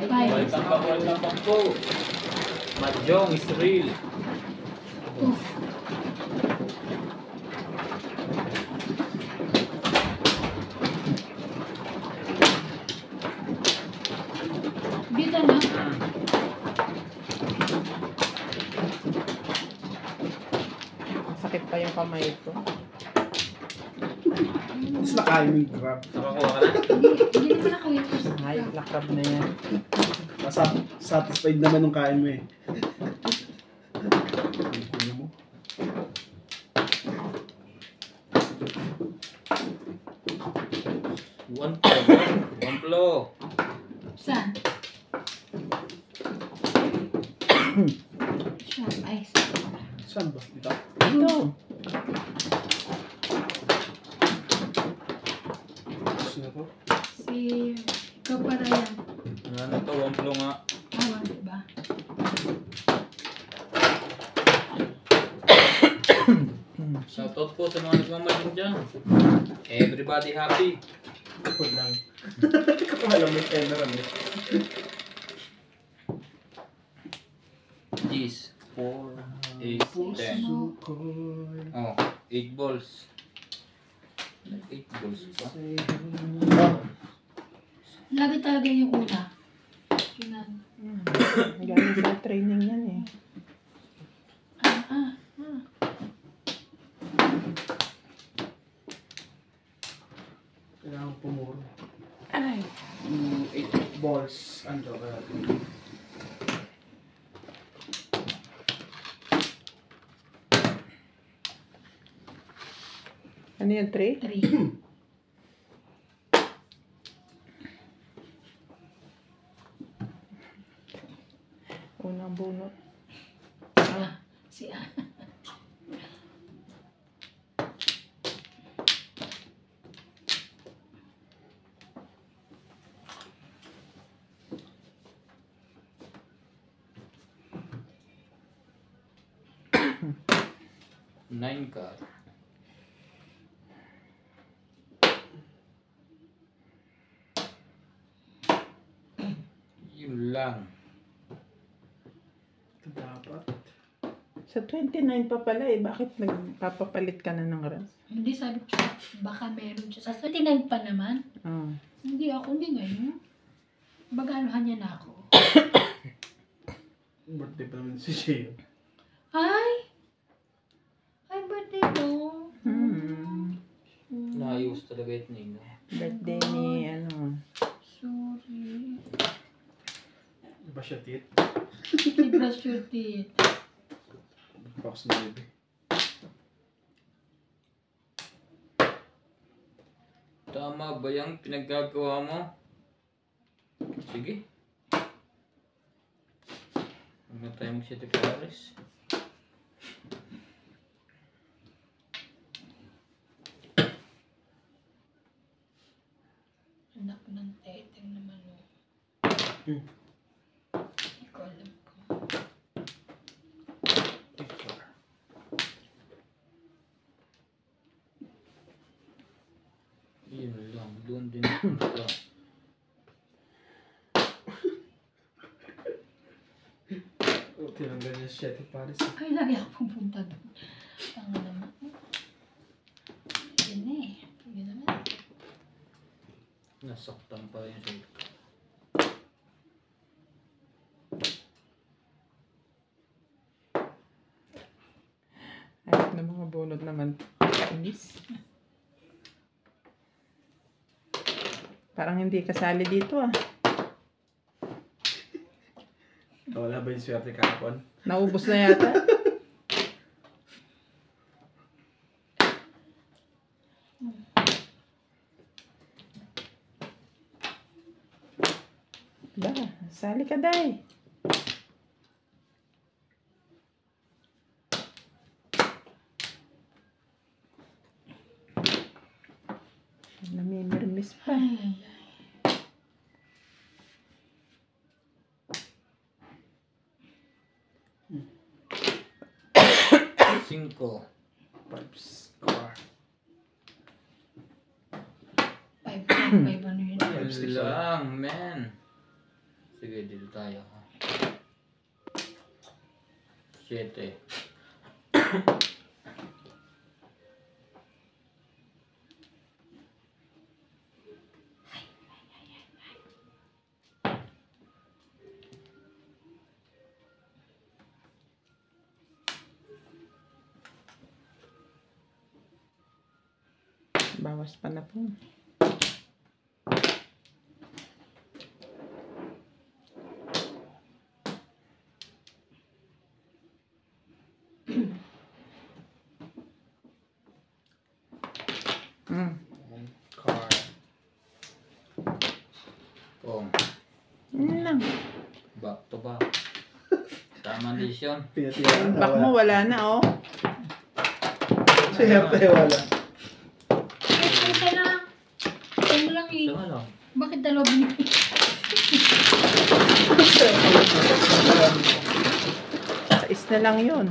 Welcome po. Mahjong is real. Dito na. Sakit pa yung kamay ko. Mas nakain mo yung crab. Nakakuha ka na? Hindi naman ako ito. Ay, lakrab na yan. Satisfied naman nung kain mo eh. Kuya mo. One flow. Saan? Siya, ay. Saan ba? Dito? Ito. Gusto na to? Si... Ikaw para yan. Ano to? One flow nga. Awan, diba? Shoutout po sa mga nagmamahal dyan. Everybody happy. Ako lang. Kakahala mo yung camera mo. Cheese. 4, 8, 10. Sukoy. Oh, 8 balls. 8 balls pa. Lagi talaga yung una. Yun. Galing sa training yan eh. Kailangan pumuro. Ay. 8 balls. Ano ba? Ano yung tray? 3. Unang bunot. Si Nine card. Yun lang. Ito dapat. Sa 29 pa pala eh. Bakit nagpapapalit ka na ng ras? Hindi, sabi ko siya, baka meron siya. Sa 29 pa naman. Oh. Hindi ako, hindi ngayon. Baganohan niya na ako. Birthday pa naman si Shea. Ay! Ay, birthday mo. Naayos talaga ito nila. Birthday ni ano. Sorry. Ba siya tit? I-brush your teeth. Box na baby. Tama ba yung pinaggagawa mo? Sige. Huwag na tayo mag-7 Anak ng teteng naman mo. Hindi ko alam ko. Yun lang. Doon din punta. Tinanggal niya siya tit Paris. Ay, lagi ako pupunta doon. Tanga naman. Yun na eh. Yun naman. Nasaktan pa rin siya. Ayok na mga bunot naman. Inis. Parang hindi kasali dito ah. Wala ba yung swerte kahapon? Naubos na yata. Ba, sali ka day. Namimirmis pa. Ay, ay, ay. 5. 5 score. 5 ano yun? Yun lang, man. Sige, dito tayo. 7. Bawas pa na po. Car. Boom. Yun lang. Back to back. Tama desisyon. Pinatiyan. Back mo, wala na, oh. Swerte, wala. Isa lang. Ito lang eh. Isa nga lang. Bakit dalawa binigay? Sais na lang yun.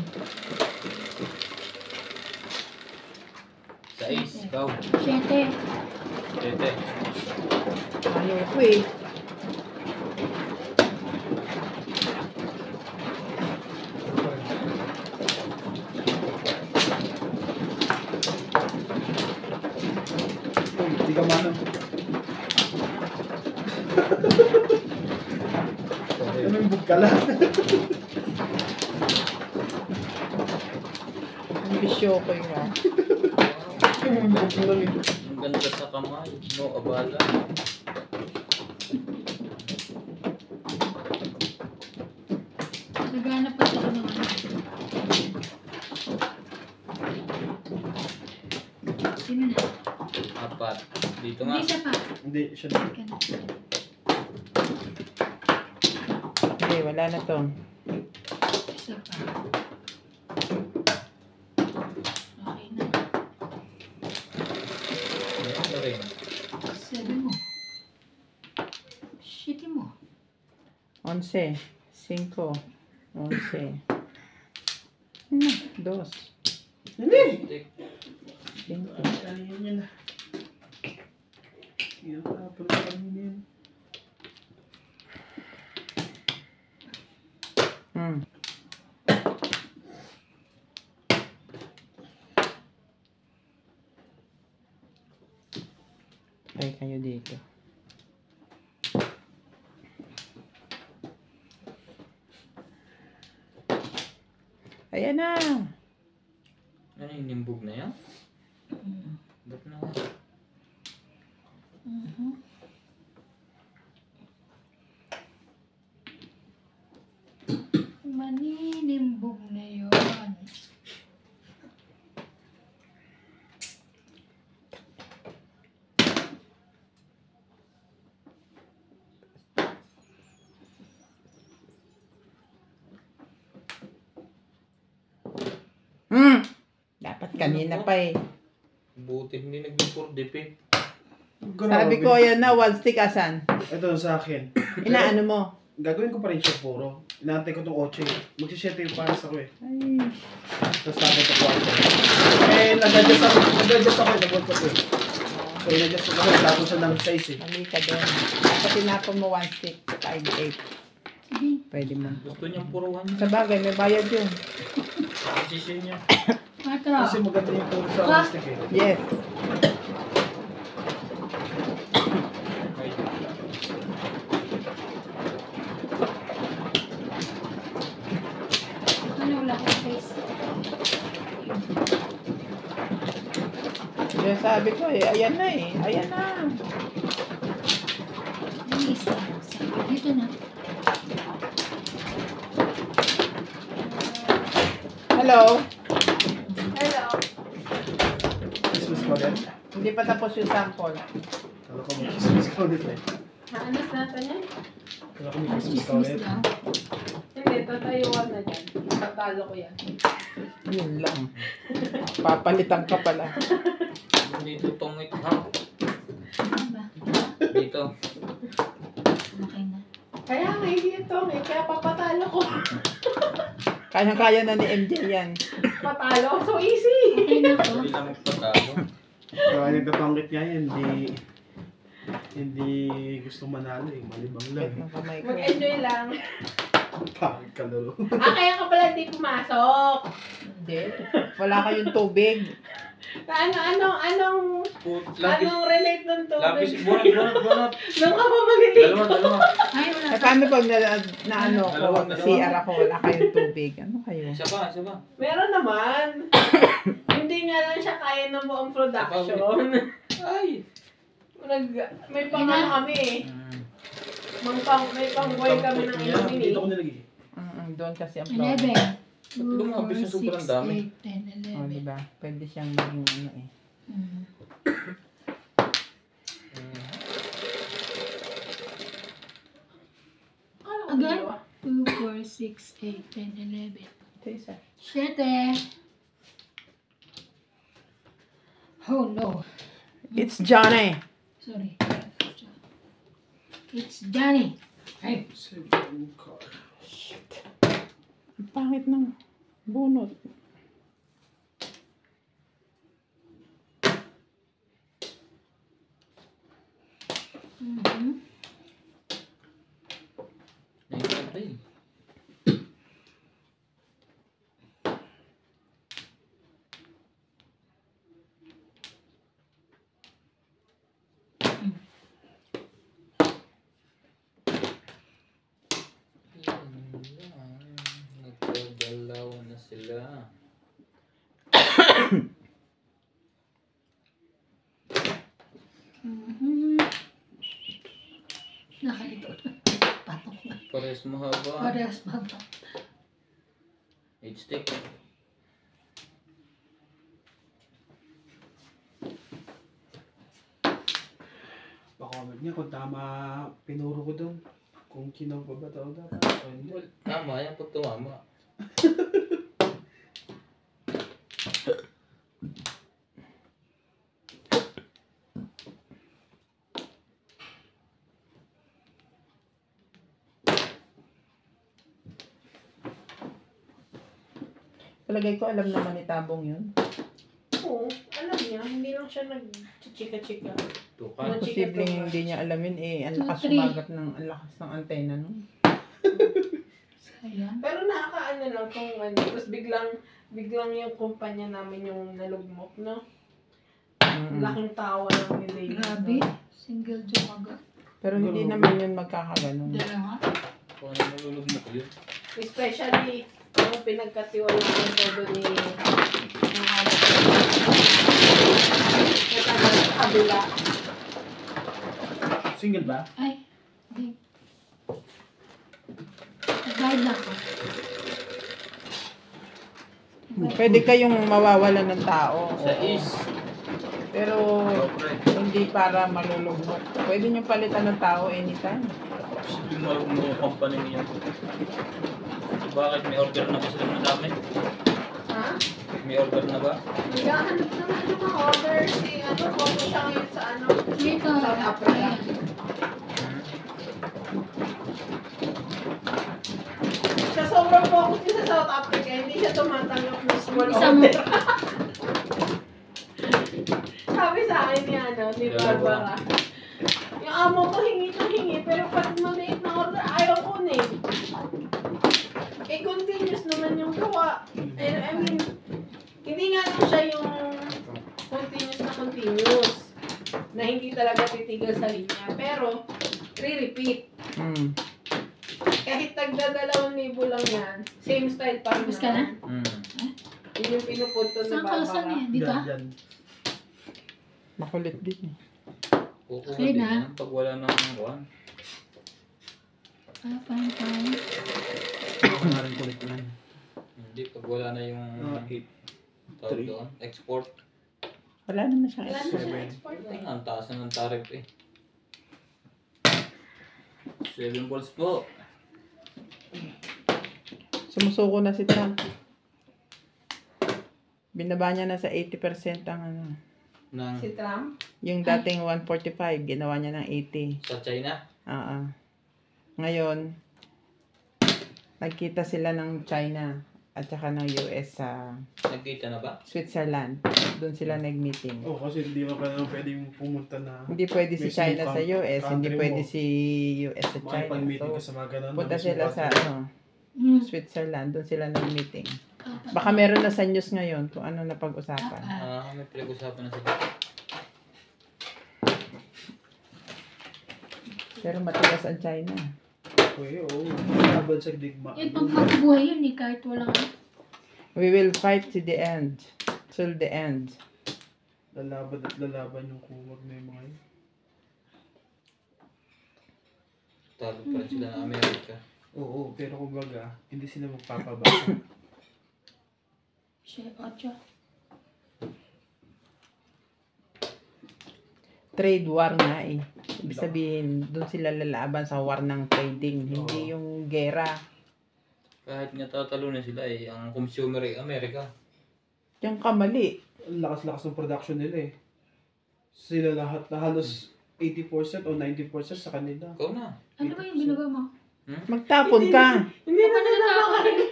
6. Ikaw. 7. 7. Ayaw ko eh. Uy, di ka manang. Tumibog ka lang. Ang bisyo ko yun, ah. Tumibog lang eh. Ang ganda sa kamay. No abala. Naghanap pa siya ng ano. Sino na? 4. Dito nga. Hindi isa pa. Hindi, siya na. Ka na. Okay, wala na to. Isa pa. Okay na. Ano rin? 7 mo. Shitty mo. 11. 5. 11. 2. Hindi! Stick. 5. Kanina niya na. Yung tapon na kanina yun. Try kayo dito. Ayan na. Ano yung nimbog na yan? Ba't na? Maninimbog na yun. Dapat kanina pa eh. Buti hindi nag-4 dip eh. Sabi ko, ayan na, 1 stick asan. Ito sa akin. Inaano mo? Gagawin ko pa rin siya puro. Inaantay ko itong 8 eh. Magsisete yung pares ako eh. Ay, Tapos natin ito 4. Eh, nag-adjust ako eh. Nag-work ko eh. So, in-adjust ko kasi tapos siya ng size eh. mali ka doon. Dapat tinapon mo 1 stick. 5, 8. Sige. Pwede mo. Gusto niyang puruhan Sa bagay, may bayad yun. Decision niya. 4. Kasi maganda yung puro sa stick eh. Yes. Ano wala ko space? Yan sabi ko eh. Ayan na eh. Ayan na. Ano isa? Dito na. Hello? Christmas ko din. Hindi pa tapos yung sample. Kala ko may Christmas ko ulit eh. Naanas natin yan? Kala ko may Christmas ko Chismis ulit. daw. Hindi, tatayuan na dyan. Tatalo ko yan. Yun lang. Papalitan ka pala. Dito tongit ha. Ano ba? Dito. Okay na. Kaya nga hindi ito eh. Kaya papatalo ko. Kaya-kaya na ni MJ yan. Patalo? So easy! Okay na ako. Hindi na magpatalo. Kaya nagtatangkit nga yan, Hindi gusto manalo eh. Malibang lang. Kahit ng kamay ko. Mag-enjoy lang. Pangit kalaro. Kaya ka pala di pumasok. Hindi. Wala kayong tubig. Anong Lapis. relate ng Lapis. tubig? Bunot. Nung ka pa maliligo. Dalawa. Ay, wala. Eh, paano pag na ano ko, Dalawa. CR ako, wala kayong tubig? Ano kayo? Isa pa. Meron naman. Hindi nga lang siya kaya ng buong production. Ay. May pangano kami eh. May pangboy kami ng inumin eh. Dito ko nilagay. Doon kasi ang flower. 11. 2, Lumabas 4, yung sobrang 6, dami. 8, 10, O, 11. diba? Pwede siyang maging ano eh. Mm. Agad? 2, 4, 6, 8, 10, 11. Ito isa. 7. Oh no. It's Johnny! Sorry. It's Johnny. Hey. Ang pangit ng bunot. Mhm. Ay. Nagkagalaw na sila. Mhm. Nakalito. Patok na. Pares mahaba. Parehas baba. H-stick. Pa-comment niya kung tama pinuro ko doon. Kung sino pa ba tao dapat. O hindi. Tama yan pag tumama. Palagay ko alam naman ni Tabong yun. Oo, alam niya. Hindi lang siya nag-chika-chika. Tukan. Posibleng hindi niya alamin eh. Ang lakas 2, 3. sumagat ng, ang lakas ng antena no? Sayang. Pero nakakaano lang kung ano. Tapos biglang yung kumpanya namin yung nalugmok, no? Laking tawa lang ni David. Grabe. Single joke agad. Pero hindi naman yun magkakaganon. Dalawa. Kung ano nalulog mo ko yun. Especially yung pinagkatiwalaan todo ni ng anak ko. Natagal sa kabila. Single ba? Ay. Hindi. Nag-guide na ako. Pwede kayong mawawalan ng tao. Sa oo. is. Pero Siyempre. hindi para malulugmok. Pwede nyo palitan ng tao anytime. Yung mga company niya. Bakit? May order na ba sila ng dami? Ha? May order na ba? Naghahanap naman ng mga order si ano, kung siya ngayon sa ano. Dito. South Africa. Ayan. Sa sobrang focus niya sa South Africa, hindi siya tumatanggap ng small Isang- order. Sabi sa akin ni ano, ni Barbara. Yung amo ko hingi, pero pag maliit na order, ayaw ko na eh. Eh, continuous naman yung gawa. I mean, hindi nga lang siya yung continuous. Na hindi talaga titigil sa linya. Pero, re-repeat. Mm. Kahit tagda-2,000 lang yan, same style pa rin. Tapos ka na? Yun yung pinupunto ni Saan ka? Saan Barbara. yan? Dito? Dyan. Makulit din eh. Kukuha Okay din na. yan pag wala nang kuhan. Ah, fine. Ako na rin kulit na. Hindi, pag wala na yung Hit. tawag Three. doon, export. Wala naman siyang Wala na export. siya export eh. Ang taas na ng tariff eh. 7 balls po. Sumusuko na si Trump. Binaba niya na sa 80% ang ano. Ng, Si Trump? Yung dating 145, ginawa niya ng 80. sa China. Ngayon, nagkita sila ng China. at saka ng US sa Nagkita na ba? Switzerland. Doon sila nag-meeting. Oh, kasi hindi mo pa naman pwedeng pumunta na Hindi pwede si Mismo China sa US, hindi country pwede mo. si US sa China. makipag-meeting ka So, sa mga ganun. punta na sila mismo sa country. Switzerland, doon sila nag-meeting. Apat. Baka meron na sa news ngayon kung ano na pag-usapan. May pinag-usapan na sila. Pero matigas ang China. Okay, oo. Laban sa digma. Yun, pang magbuhay yun eh, kahit walang... We will fight to the end. Till the end. Lalaban at lalaban yung kuwag na yung mga yun. Talo pa rin sila ng Amerika. Oo, pero kumbaga, hindi sila magpapabasa. Siya, ocho. Trade war nga eh. Ibig sabihin, doon sila lalaban sa war ng trading, hindi Oo. yung gera. Kahit nga tatalunan sila ang consumer ay Amerika. Yung kamali. Ang lakas-lakas ng production nila eh. Sila lahat na halos 80% o 90% sa kanila. Ikaw na. Ano ba yung ginagawa mo? Magtapon ka. Hindi na sila makarinig.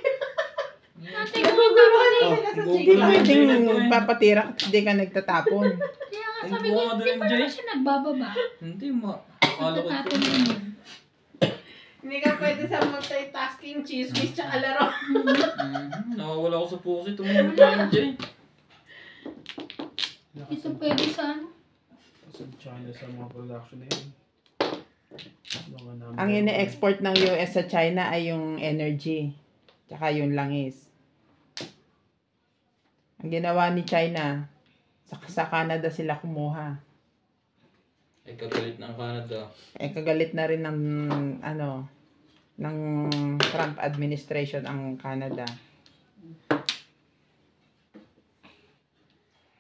Ate, kung magtapon eh. Sila sa Google chika. mo. Pwedeng papatira ka, hindi ka nagtatapon. Kaya nga Ang sabi ko, bunga hindi doon, pa naman Jay. siya nagbababa. Hindi mo. Akala ko Nagtatapon ito. mo yun. Hindi ka pwede sa multitasking, chismis, tsaka laro. Nawawala ko sa puso. Tumulong ka yun, Jay. Ito pwede sa ano? Sa China sa mga production na yun. Mga number Ang ine-export ng US sa China ay yung energy. Tsaka yung langis. Ang ginawa ni China, sa Canada sila kumuha. Ay kagalit ng Canada. Kagalit na rin ng ng Trump administration ang Canada.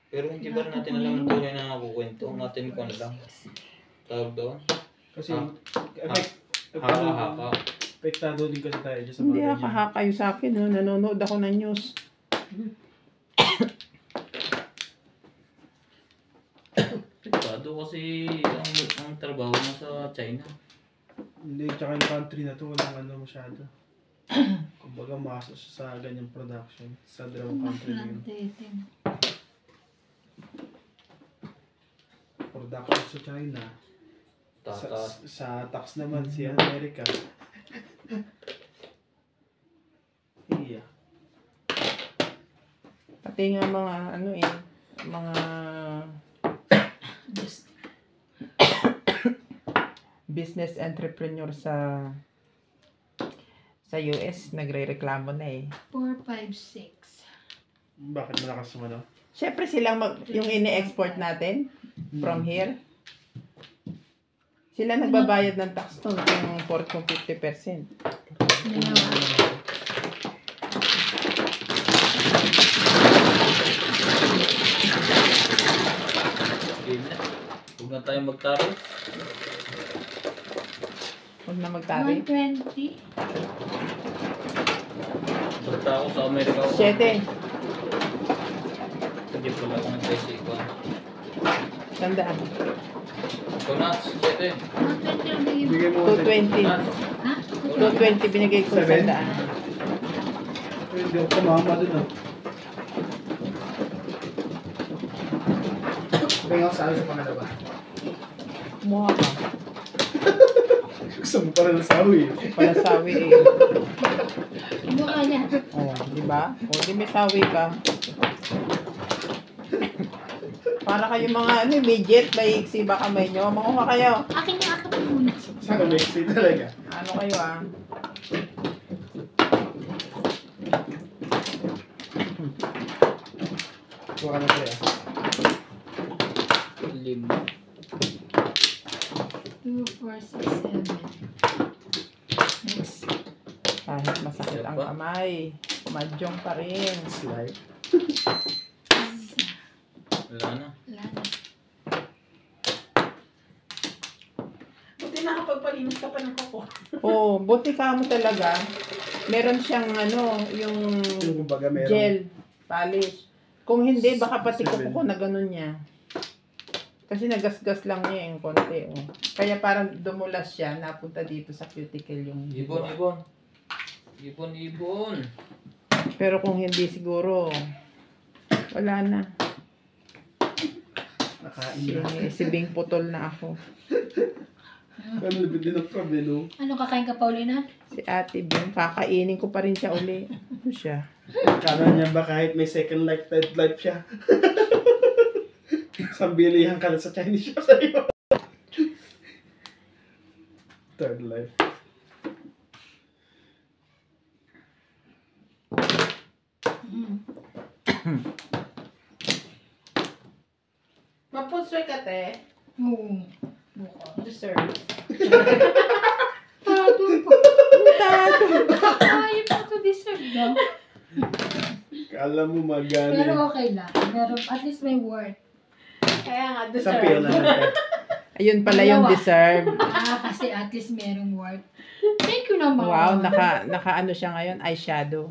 Pero hindi ba rin natin alam ang tunay na nakukwento? Ang atin ko na lang. Tawag doon. Kasi, Ah. Haka-haka. apektado din kasi tayo dyan sa Hindi mga ganyan. haka kayo sa akin, no? Nanonood ako ng news. Pekado kasi ang trabaho mo sa China. Hindi, tsaka yung country na to, walang ano masyado. Kumbaga, maso siya sa ganyang production. Sa dalawang country na yun. Plantetin. Production sa China. Tataas. Sa tax naman, si America. Iya. Pati nga mga mga Just business entrepreneur sa US nagrereklamo na eh. 4, 5, 6. Bakit malakas yung ano? Siyempre silang yung ini-export natin from here. Sila nagbabayad ng tax doon kung 50%. Dalawa. Game na. Huwag na tayong magtaro. Huwag na magtari. 120. Basta ako sa Amerika. 7. Hindi pala ako ng tesi ko. Tandaan. Ikaw na, 7. 120 lang bigay mo. Bigay mo 220. Ha? 220 binigay ko sa Seven? daan. Hindi ako kumama dun ah. Bigay ako sa akin sa pangalawa. Kumuha ka. Gusto mo pala ng sawi eh. Palasawi eh. Mukha niya. Oh, di ba? O, di may sawi ka. Para kayo mga midget, may iksi ba kamay nyo? Manguha kayo. Akin yung akap muna. Saka may exit talaga. Ano kayo ah? Kuha ka na siya. 5. 2, 4, 6, 7. Next. Kahit masakit ang kamay, madyong pa rin. Slide. Wala na. Wala na. Buti nakapagpalinis ka pa ng kuko. Oh, buti ka mo talaga. Meron siyang yung Yung kumbaga meron. gel polish. Kung hindi, baka pati Seven. kuko na ganun niya. Kasi nagasgas lang niya yung konti. Oh. Kaya parang dumulas siya, napunta dito sa cuticle yung Ibon, ibon. Ibon, ibon. Pero kung hindi siguro, wala na. Nakain na. Si Bing putol na ako. Ano libid din ang problema. Ano, kakain ka, Paulina? Si Ate Bing, kakainin ko pa rin siya uli. Ano siya? Kala niya ba kahit may second life, third life siya? Sambilihan ka na sa Chinese shop sa'yo. Third life. Mapuswe ka, te. Oo. Bukas. Deserve. Tado po. Tado. Ay, pa to deserve daw. Kala mo magani. Pero okay lang. Pero at least may worth. Kaya nga, Sa piyo deserve. na natin. Ayun pala yung Dalawa. deserve. Kasi at least merong worth. Thank you naman. Wow, naka ano siya ngayon, eyeshadow.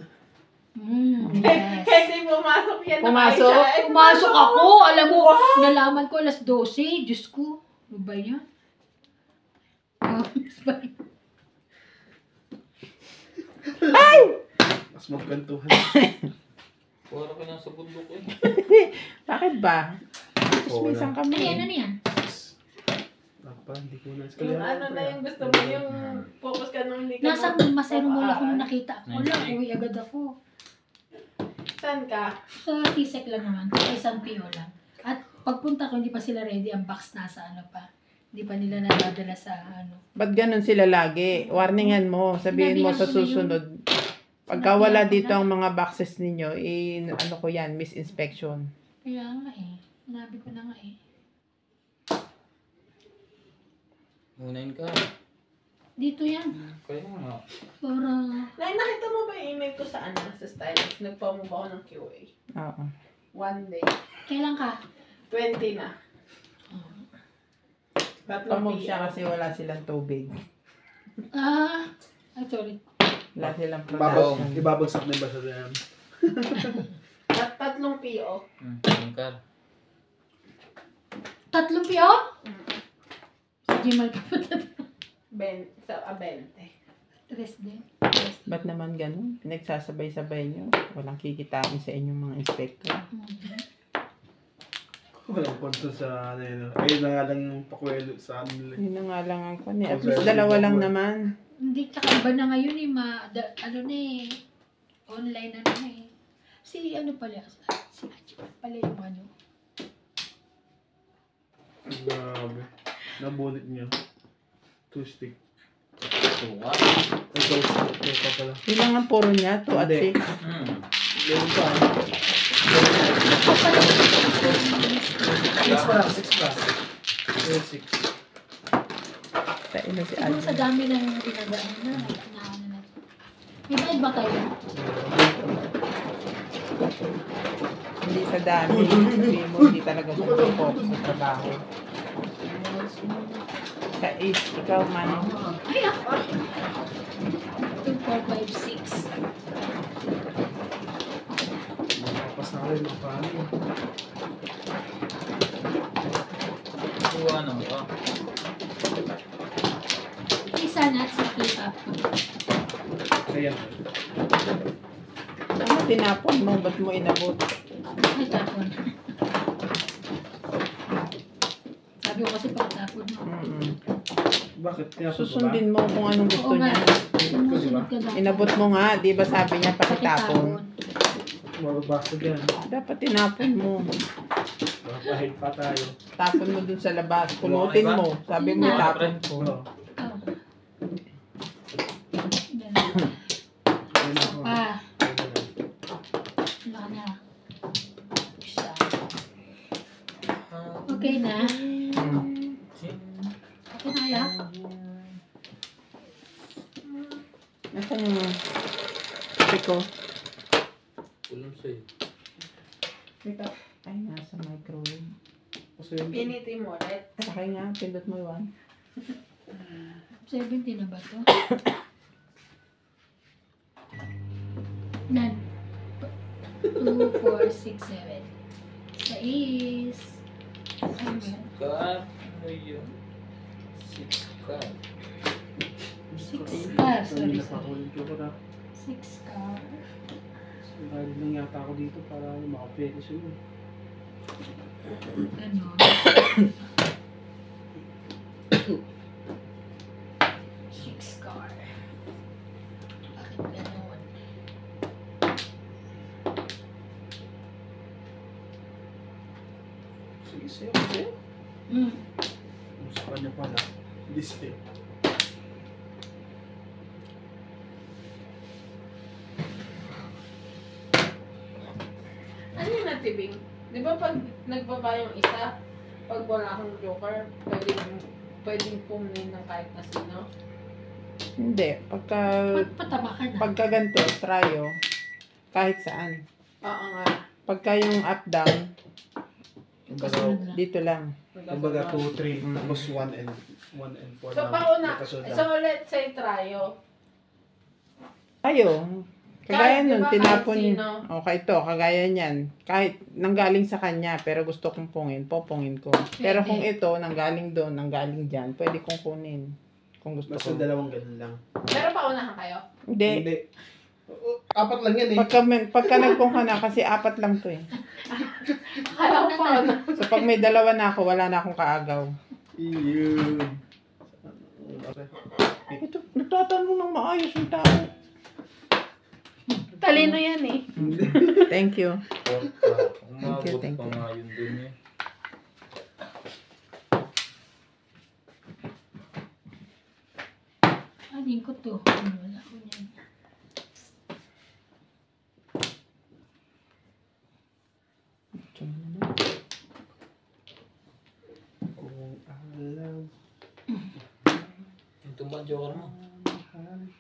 Yes. Kasi pumasok yan. Pumasok? Pumasok ako. Alam mo, nalaman ko alas 12. Diyos ko. Ano ba yan? Oh, Mas magkantuhan. Puro ka lang sa bundok eh. Bakit ba? Oo Isang ano kami. yan? Ano yan? Apa, hindi ko na. Yung ano na yung gusto mo, yung focus ka nung hindi ka Nasa Masero Mall ako nung nakita ko. Wala, uwi agad ako. Saan ka? Sa T-Sec lang naman. Sa isang PO lang. At pagpunta ko, hindi pa sila ready. Ang box nasa ano pa. Hindi pa nila nadadala sa ano. Ba't ganun sila lagi? Warningan mo. Sabihin mo sa Sinabihan ko na susunod. Pagka wala dito ang mga boxes ninyo, ano ko yan, miss inspection. Kaya nga eh. Sinabi ko na nga eh. Unahin ka. Dito yan. Kaya nga. Para... Nay, nakita mo ba yung email ko sa ano? Sa stylist? Nagpa-move ako ng QA. Oo. One day. Kailan ka? 20 na. Tatlong Pamove siya PO. kasi wala silang tubig. Ay, sorry. Wala silang Ibabag, production. ibabagsak na yung basa na yan. Tatlong PO. Unahin ka. Tatlong PO? Sa Gmail ka pa tatlong. 20. 3 din. Ba't naman ganun? Pinagsasabay-sabay nyo. Walang kikitain sa inyong mga inspector. Walang konto sa ano yun. Ayun na nga lang yung pakwelo sa ano nila. Yun na nga lang ang kwan eh. At least dalawa lang naman. Hindi, kakaiba na ngayon eh. Ano na eh. Online na na eh. Si ano pala. Si Achi pala yung ano. Grabe. Nabunit niya. 2 stick. Tuwa. Ay, 2 stick. Ito pa pala. Yun lang ang puro niya. 2 at 6. Meron pa. 6 pa lang. 6 pa. 6. Tain na si Siguro sa Alvin. dami ng pinagdaan na. Ano na. May bayad ba kayo? Hindi sa dami. Sabihin mo, hindi talaga siya focus sa trabaho. Sa is, ikaw man. Ay, ako. 2, 4, 5, 6. Makapas na rin. Paano? Tuwa na ka. Isa na at sa keep-up ko. Kaya. Ano tinapon mo? Ba't mo inabot? Ay, tapon. Sabi ko kasi pagtapon mo. Bakit? Kaya Susundin mo kung anong gusto Oo nga. niya. Sumusunod ka dapat. Inabot mo nga, di ba sabi niya pakitapon? Mababasag yan. Dapat tinapon mo. Kahit pa tayo. Tapon mo dun sa labas. Pulutin mo. Sabi mo tapon ko. Oo. Oh. Yan. Ayun na ako. Pa. Wala na. Isa. Okay na. Okay na kaya? Nasaan yung piko? Ulam sa'yo. Ay, nasa microwave. Kasi yun. Piniti mo ulit. Okay nga, pindot mo yun. 70 na ba to? Nan. 2, 4, 6, 7. 6. Ay, meron. Cut. Ano yun? 6 cut. 6 car. Sorry, Kanina pa sorry. ako yung chocolate. 6 car. Dahil lang yata ako dito para makapwede siya yun. Ano? Six car. Bakit gano'n? Sige, sa'yo. Hmm. Sa kanya pala. Display. Ano yung natibing? Di ba pag nagbaba yung isa, pag wala akong joker, pwedeng pumin ng kahit na sino? Hindi. Patama ka na. Pagka ganito, tryo, kahit saan. Oo nga. Pagka yung up down, Kasunod lang. dito lang. Kumbaga 2, 3, Mm. tapos 1 and 4 So, pauna. So, let's say tryo. Ayo. Kagaya Kahit, nun, di ba, tinapon. kahit sino? Okay, ito, kagaya niyan. Kahit nanggaling sa kanya, pero gusto kong pungin, popungin ko. Pero kung ito, nanggaling doon, nanggaling dyan, pwede kong kunin. Kung gusto Basta ko. dalawang ganun lang. Pero paunahan kayo. Hindi. Apat lang yan eh. Pagka nagpung ka na, kasi apat lang to eh. Akala ko pauna. So pag may dalawa na ako, wala na akong kaagaw. Yun. Ito, nagtatanong ng maayos yung tao. Talino yan eh. Thank you. Umabot thank pa you. nga yun dun eh. Anin ko to. Wala ko niyan. Kung alam. Ito ba joker mo?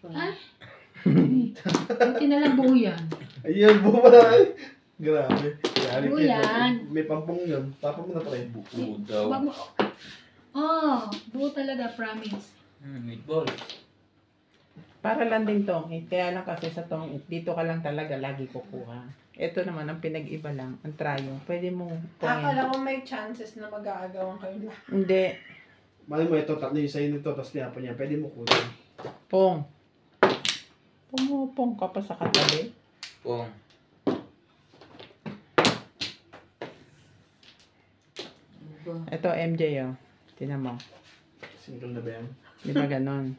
Ay! Buti na lang buo yan. Ayun, bumala. Grabe. Yari Oo kayo. yan. May pampong yun. Papa mo na try. Buo daw. Wag mo. Oh, buo talaga, promise. Meatball. Para lang din tong kaya lang kasi sa tong dito ka lang talaga lagi kukuha. Ito naman ang pinag-iba lang, ang tryo. Pwede mong pungin. Akala ko may chances na mag-aagawan kayo lahat. Hindi. Mali mo ito, tatlo yung sa'yo nito, tapos tinapon niya. Pwede mo kunin. Pong. Pumupong ka pa sa katabi. Pong. Ito MJ oh. Tinan mo. Single na ba yan? Di ba ganon?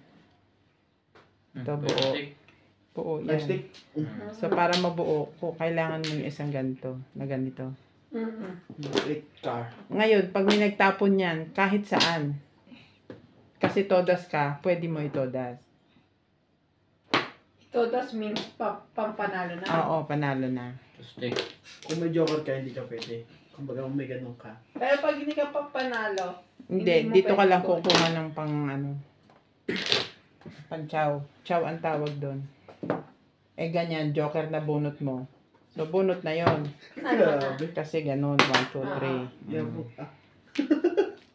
Ito buo. Buo Five yan. stick? So para mabuo, kailangan mo yung isang ganito, na ganito. Eight car. Ngayon, pag may nagtapon yan, kahit saan, kasi todas ka, pwede mo itodas. So, that means pampanalo na. Oo, panalo na. Stick. Kung may joker ka, hindi ka pwede. Kumbaga may ganun ka. Pero pag hindi ka pampanalo, Hindi, Hindi mo dito ka pwede lang kunin. kukuha ng pang ano, pang chow. Chow ang tawag doon. Eh ganyan, joker na bunot mo. So bunot na yon. Grabe. Kasi ganun, 1, 2, 3. Yan po. Ah,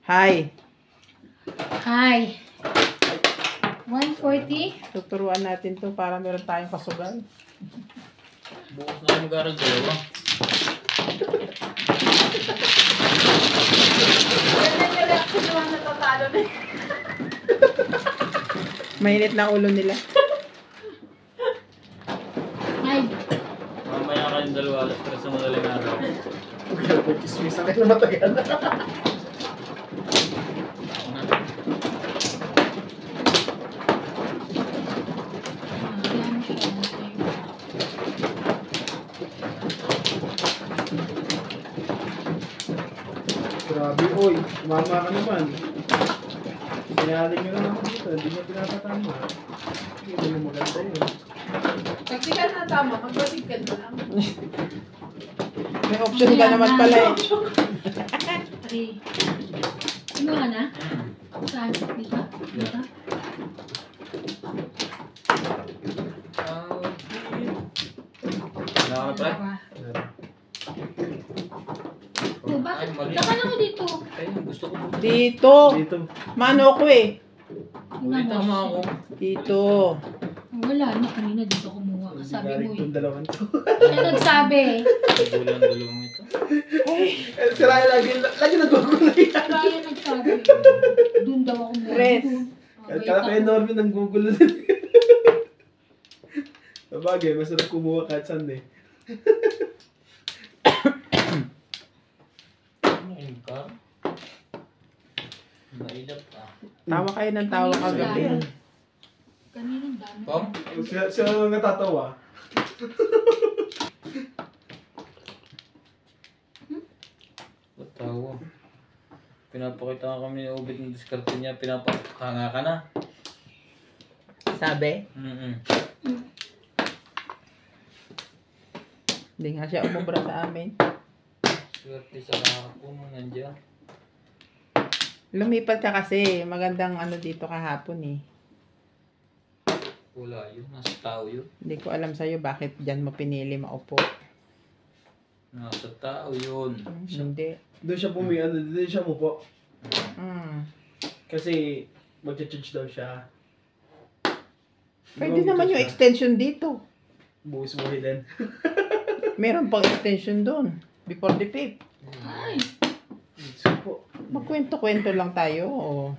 Hi! Hi! 140? Tuturuan natin to para meron tayong kasugal. Bukas na kayo mag-aaral dalawa. ganyan yung reaction ng mga natatalo na. Mainit na ulo nila. Hi! Mamaya kayong dalawa, alas 3 sa madaling araw. Huwag ka po, chismis na kayo na matagal. Ayan siya. Grabe, oy. Mama ka naman. Sinaling nyo lang ako dito. Hindi nyo pinapatama. Hindi mo maganda yun. Pag di ka natama, magbasigkan mo lang. May option ka naman pala eh. 3. Ano ka na? Saan? Dito? Dito? Wala ka pa? Oh, bakit? Ay, mali. Saka lang ako dito. Ayun, gusto ko. Dito! Dito. Mano ko eh. Ulit Tingnan tama mo. ako. Dito. Wala na. Kanina dito kumuha. Hindi Sabi galing mo eh. itong dalawang to. Ano nagsabi? Gulang dalawang ito. Sira lagi nagugulay yan. Kaya nagsabi. Doon daw ako kumuha. Res. Doon. Kaya kay Norman ang gugulo din. Sabagay, masarap kumuha kahit saan eh. Ano yung car? Mailap ah. Tawa kayo ng tawa kagabi. Kanina dami. Pong? Siya lang natatawa. Tawa. Pinapakita nga kami ni Obit ng diskarte niya. Pinapakanga ka na. Sabi, hindi nga siya umubra sa amin. Swerte sa kahapon mo nandiyan. Lumipat ka kasi. Magandang ano dito kahapon eh. Wala yun. Nasa tao yun. Hindi ko alam sa'yo bakit dyan mo pinili maupo. Nasa tao yun. Hindi. Doon siya doon siya mupo. Kasi magcha-charge daw siya. Pwede naman yung extension dito. Buwis buhay din. Meron pang extension doon. Before the fifth. Ay, So po. Magkwento-kwento lang tayo. O.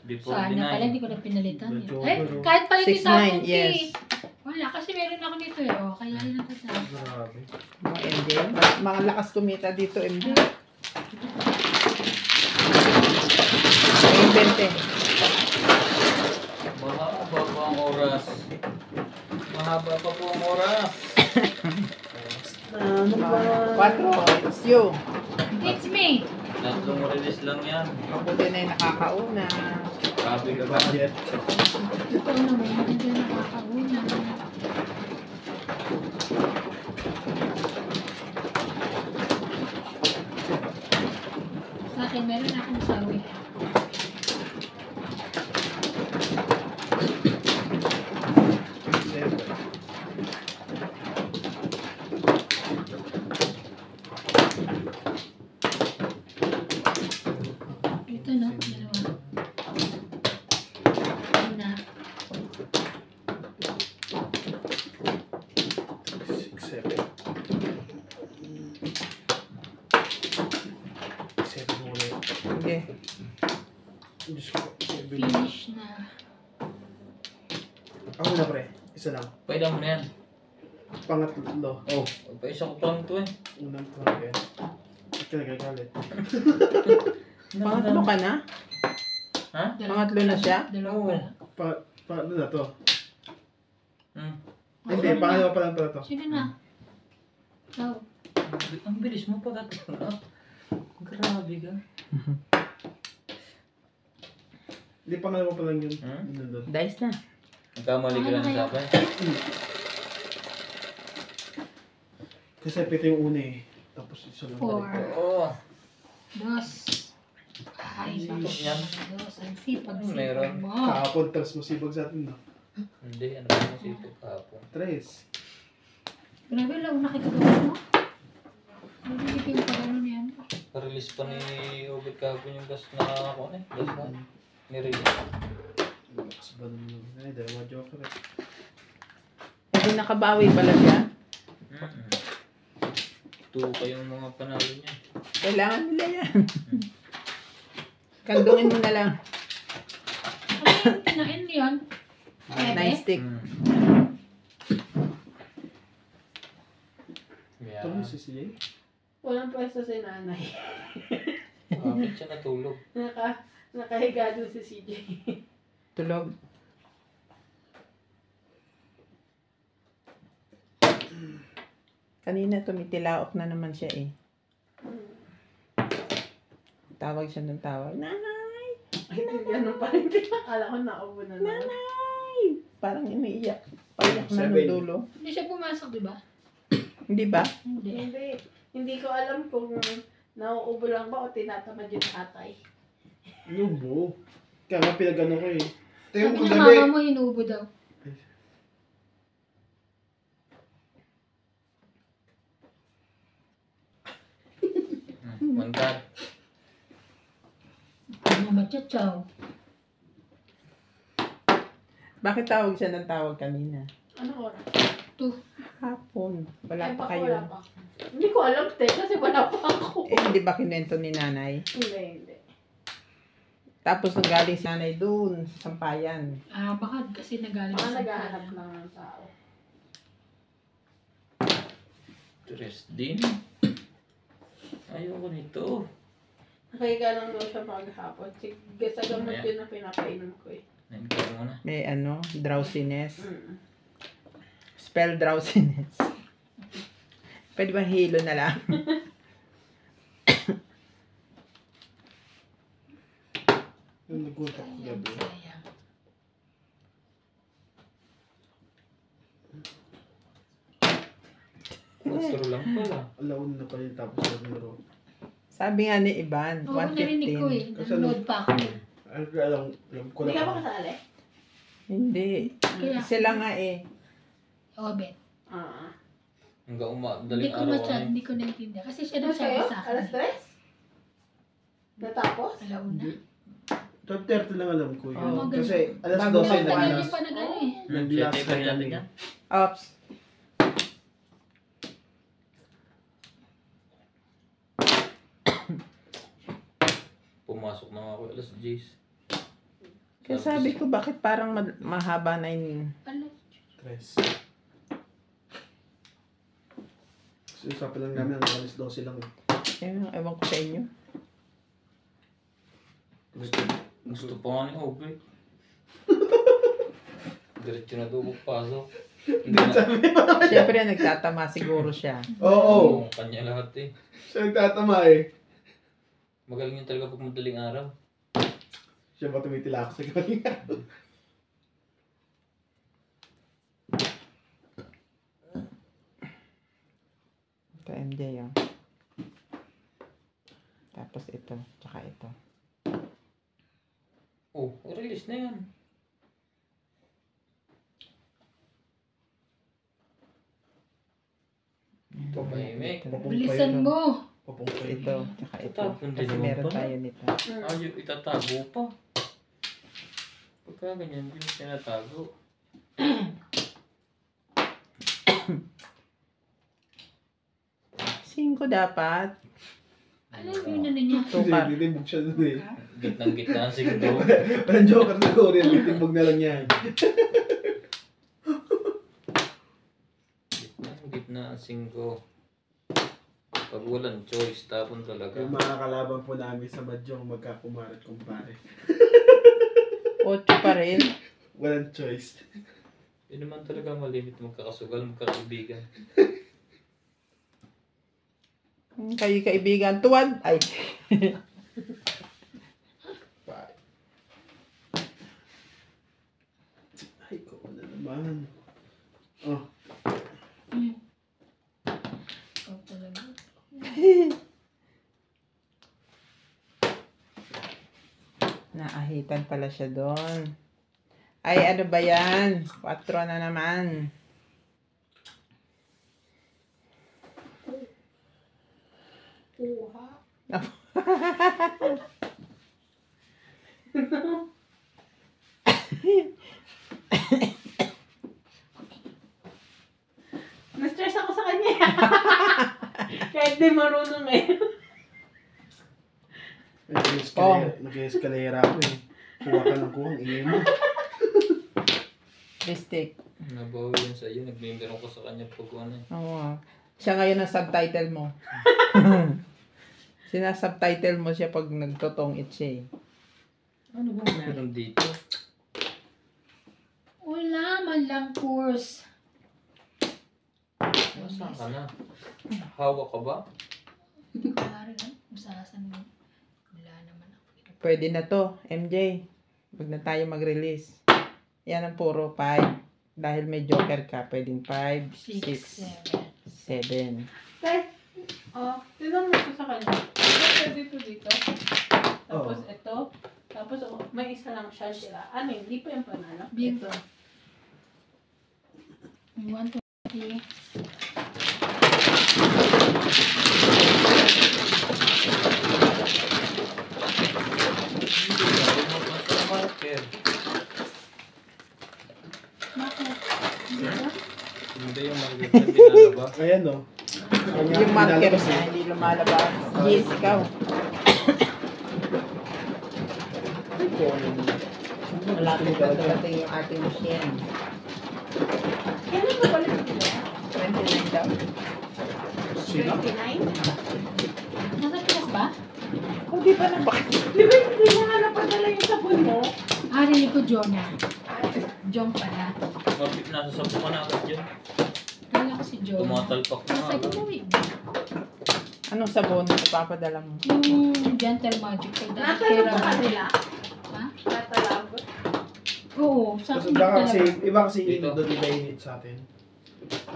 Before sana the pala night. hindi ko na pinalitan. Medyo Eh, pero- kahit palitin 6'9", sa akin, yes. Wala, kasi meron ako nito eh. Oh, kaya yun ang tatawag. Grabe. Mga MJ. Mga lakas kumita dito, MJ. May 20. Mahaba po ang oras. Mahaba pa po ang oras. 4. It's you. It's me! Tatlong release lang yan. Mabuti na yung nakakauna. Grabe ka ba? Budget. Ito naman, hindi na nakakauna. Sa akin, meron akong sawi. Ito no, dalawa. Na. 6, 7. 7 muna yun. Hindi. Diyos ko. 7. Finish na. Ako na pre. Isa lang. Pwede mo na yan. Pangatlo. Oh, pa-isa ko pa lang ito eh. Unang pangatlo. Ba't ka nagagalit? Pangatlo ka na? Ha? Pangatlo na siya? Dalawa Oo. pala. Ano na to? Hmm. Hindi, pangalawa pa lang pala to. Sino na? Ikaw. Ang bilis mo pa tatlo na. Grabe ka. Hindi, pangalawa pa lang yun. Hmm? Yun nandun. Dice na. Nagkamali ka lang sa akin. Kasi pito yung una eh. Tapos isa lang. 4. Oo. Dos. Ay, Sipag yan. dos. Ang sipag Meron. mo. Kahapon, tapos masibag sa atin, no? Hindi, ano ba yung sipag kahapon? 3. Grabe lang, nakikagawa mo. Hindi ko yung pagano yan. Pa-release pa ni Obit kahapon yung gas na ako eh. Gas na. Ni-release. Lakas ba naman? Ay, dalawa joker eh. Hindi nakabawi pala siya. Tuwa pa yung mga panalo niya. Kailangan nila yan. Kandungin mo na lang. Ano yung kinain yun? 9 stick. Yeah. Ito si CJ? Walang pwesto si nanay. Bakit siya natulog? Nakahiga doon si CJ. Tulog. Kanina tumitilaok na naman siya eh. Tawag siya ng tawag. Nanay! Ay, ganun pa rin. Akala ko naubo na naman. Nanay! Parang umiiyak. Paiyak na 7. ng dulo. Hindi siya pumasok, di ba? Hindi ba? Hindi. Hindi ko alam kung nauubo lang ba o tinatamad yung tatay. Yung buo. Kaya nga pinagano ko eh. Tingnan Sabi mo niya kagabi. mama mo hinubo daw. One card. Ano machachaw? Bakit tawag siya ng tawag kanina? Ano oras? Hapon. Wala Ay, pa baka kayo. wala pa. Hindi ko alam, te, kasi wala pa ako. Eh, hindi ba kinento ni nanay? Hindi. Tapos nanggaling si nanay doon sa Sampayan. Ah, baka kasi nagaling Mga sa naghahanap kanya. lang ng tao. Stress din. Ayoko nito. Nakahiga lang daw siya maghapon. Sa gamot yun na pinapainom ko eh. Nain ka muna. May drowsiness. Mm. Spell drowsiness. Pwede ba hilo na lang? Yung nagkuntak ko gabi. Sayang. Masuro lang pala. Alaun na pala yung tapos na naro. Sabi nga ni Iban, Oo, narinig ko 115. eh. Kasi Nanonood pa ako. Alam ko Hindi na ka ba kasali? Hindi. Kaya, Sila nga eh. oh, Bet. Ah. Hanggang Hindi daling ko araw matya, ay. hindi ko naintindihan. Kasi siya Ano daw sabi sa'yo? sa akin. Alas 3? Natapos? Alauna. Hindi. 12:30 lang alam ko yun. Oo, Kasi alas Bago 12 na na Tagal alas. din pa na gano'n eh. Nag-last Check na natin kami. yan. Ops. Pumasok na ako alas 10. Kaya sabi ko, bakit parang mahaba na yung... Ano? Tres. Kasi usapan lang namin ang alas 12 lang. Ewan ko sa inyo. Gusto pa nga ni Aubrey. Diretso na doon pasok. Hindi na. Siyempre, nagtatama siguro siya. Oo. Kanya lahat eh. Siya nagtatama eh. Magaling yun talaga pag madaling araw. Siya ba tumitila ako sa galing? Ito, MJ oh. Tapos ito, tsaka ito. Oh, release na yan. Pamahimik. Bilisan mo. Papungkay. Ito, tsaka ito. Tatapon din Kasi naman meron pala. tayo nito. Ayaw itatago pa. Pagka ganyan, hindi mo tinatago. Singko dapat. Alam mo yun ano niya. Tukar. Hindi, titibog siya dun eh. Gitnang-gitna ang siguro. Parang joker na Korean, titibog na lang yan. Gitnang-gitna ang singko. Pag walang choice, tapon talaga. Yung mga kalaban po namin sa Badyong magkakumarat kumpare. 8 pa rin. Walang choice. Yun naman talaga malimit magkakasugal, magkakaibigan. Kayo kaibigan. Tuwad. Ay. Bye. Ay, ko na naman. Oh, Hmm. Ikaw talaga. Naahitan pala siya doon. Ay, ano ba yan? 4 na naman. Kuha. Na-stress ako sa kanya. Kahit di marunong eh. nag-escalera ako eh. Kuha ka ng kuha, ang ingay mo. Mistake. Nabawi yun sa iyo, nagmimiro ko sa kanya pag ano eh. Oo. Siya ngayon ang subtitle mo. Sinasubtitle mo siya pag nagtotong siya eh. Ano ba meron dito? Wala man lang course. Nasaan ka na? Hawak ka ba? Parang usasan mo. Wala naman ako. Pwede na to, MJ. Huwag na tayo mag-release. Yan ang puro 5. Dahil may joker ka, pwedeng 5, 6, 7. Tay, tinan mo ito sa kanya. Ito dito. Tapos ito. Tapos may isa lang siya sila. Ano, hindi pa yung panalo. Bingo. Ito. 120. Marker. Bakit? Hindi yung marker na binalaba. Ayan o. Yung marker na hindi lumalabas. Yes, ikaw. Malapit na dumating yung ating machine. Kailan ba balik sila? 29 daw. Sino? 29? Nasa Pinas ba? Oh, di ba na bakit? Di ba hindi mo nga napadala yung sabon mo? Ah, rinig ko Jonah. Jong pala. Bakit nasa sapo ka na agad yun? Kala ko si Jonah. Tumatalpak na Nasa agad. gawin. Anong sabon na papadala mo? Yung Gentle Magic. Kay Natanong ba kanila? Ha? Natalab? Oo. Sa Kasi akin baka kasi, talaga. iba kasi Dito. doon iba init sa atin.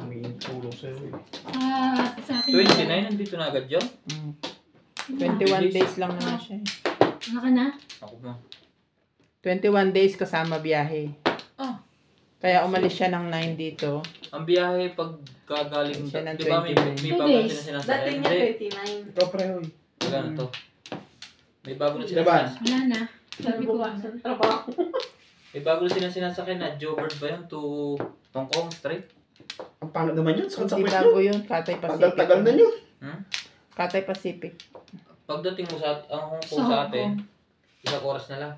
May tulong sa'yo eh. Sa akin. 29, nandito na agad yun? Mm. 21 days lang naman siya eh. Ano ka na? Ako ba? 21 days kasama biyahe. Ah. Kaya umalis siya ng 9 dito. Ang biyahe pag kagaling, Siya ng di ba may 29. bago na sila sinasakyan? Dating niya Hindi. 29. Ikaw preho eh. Wala na to. May bago na sila Laban. sinasakyan. Wala na. Sabi ko ba sa trabaho? May bago na sila sinasakyan na Joburg ba yun to Hong Kong straight? Ang pangit naman yun. Sakit sa Hindi kwet bago yun. yun. Cathay Pacific. Tagal-tagal na yun. Hmm? Cathay Pacific. Pagdating mo sa ang Hong Kong Sa sa Hong atin, Kong. isang oras na lang.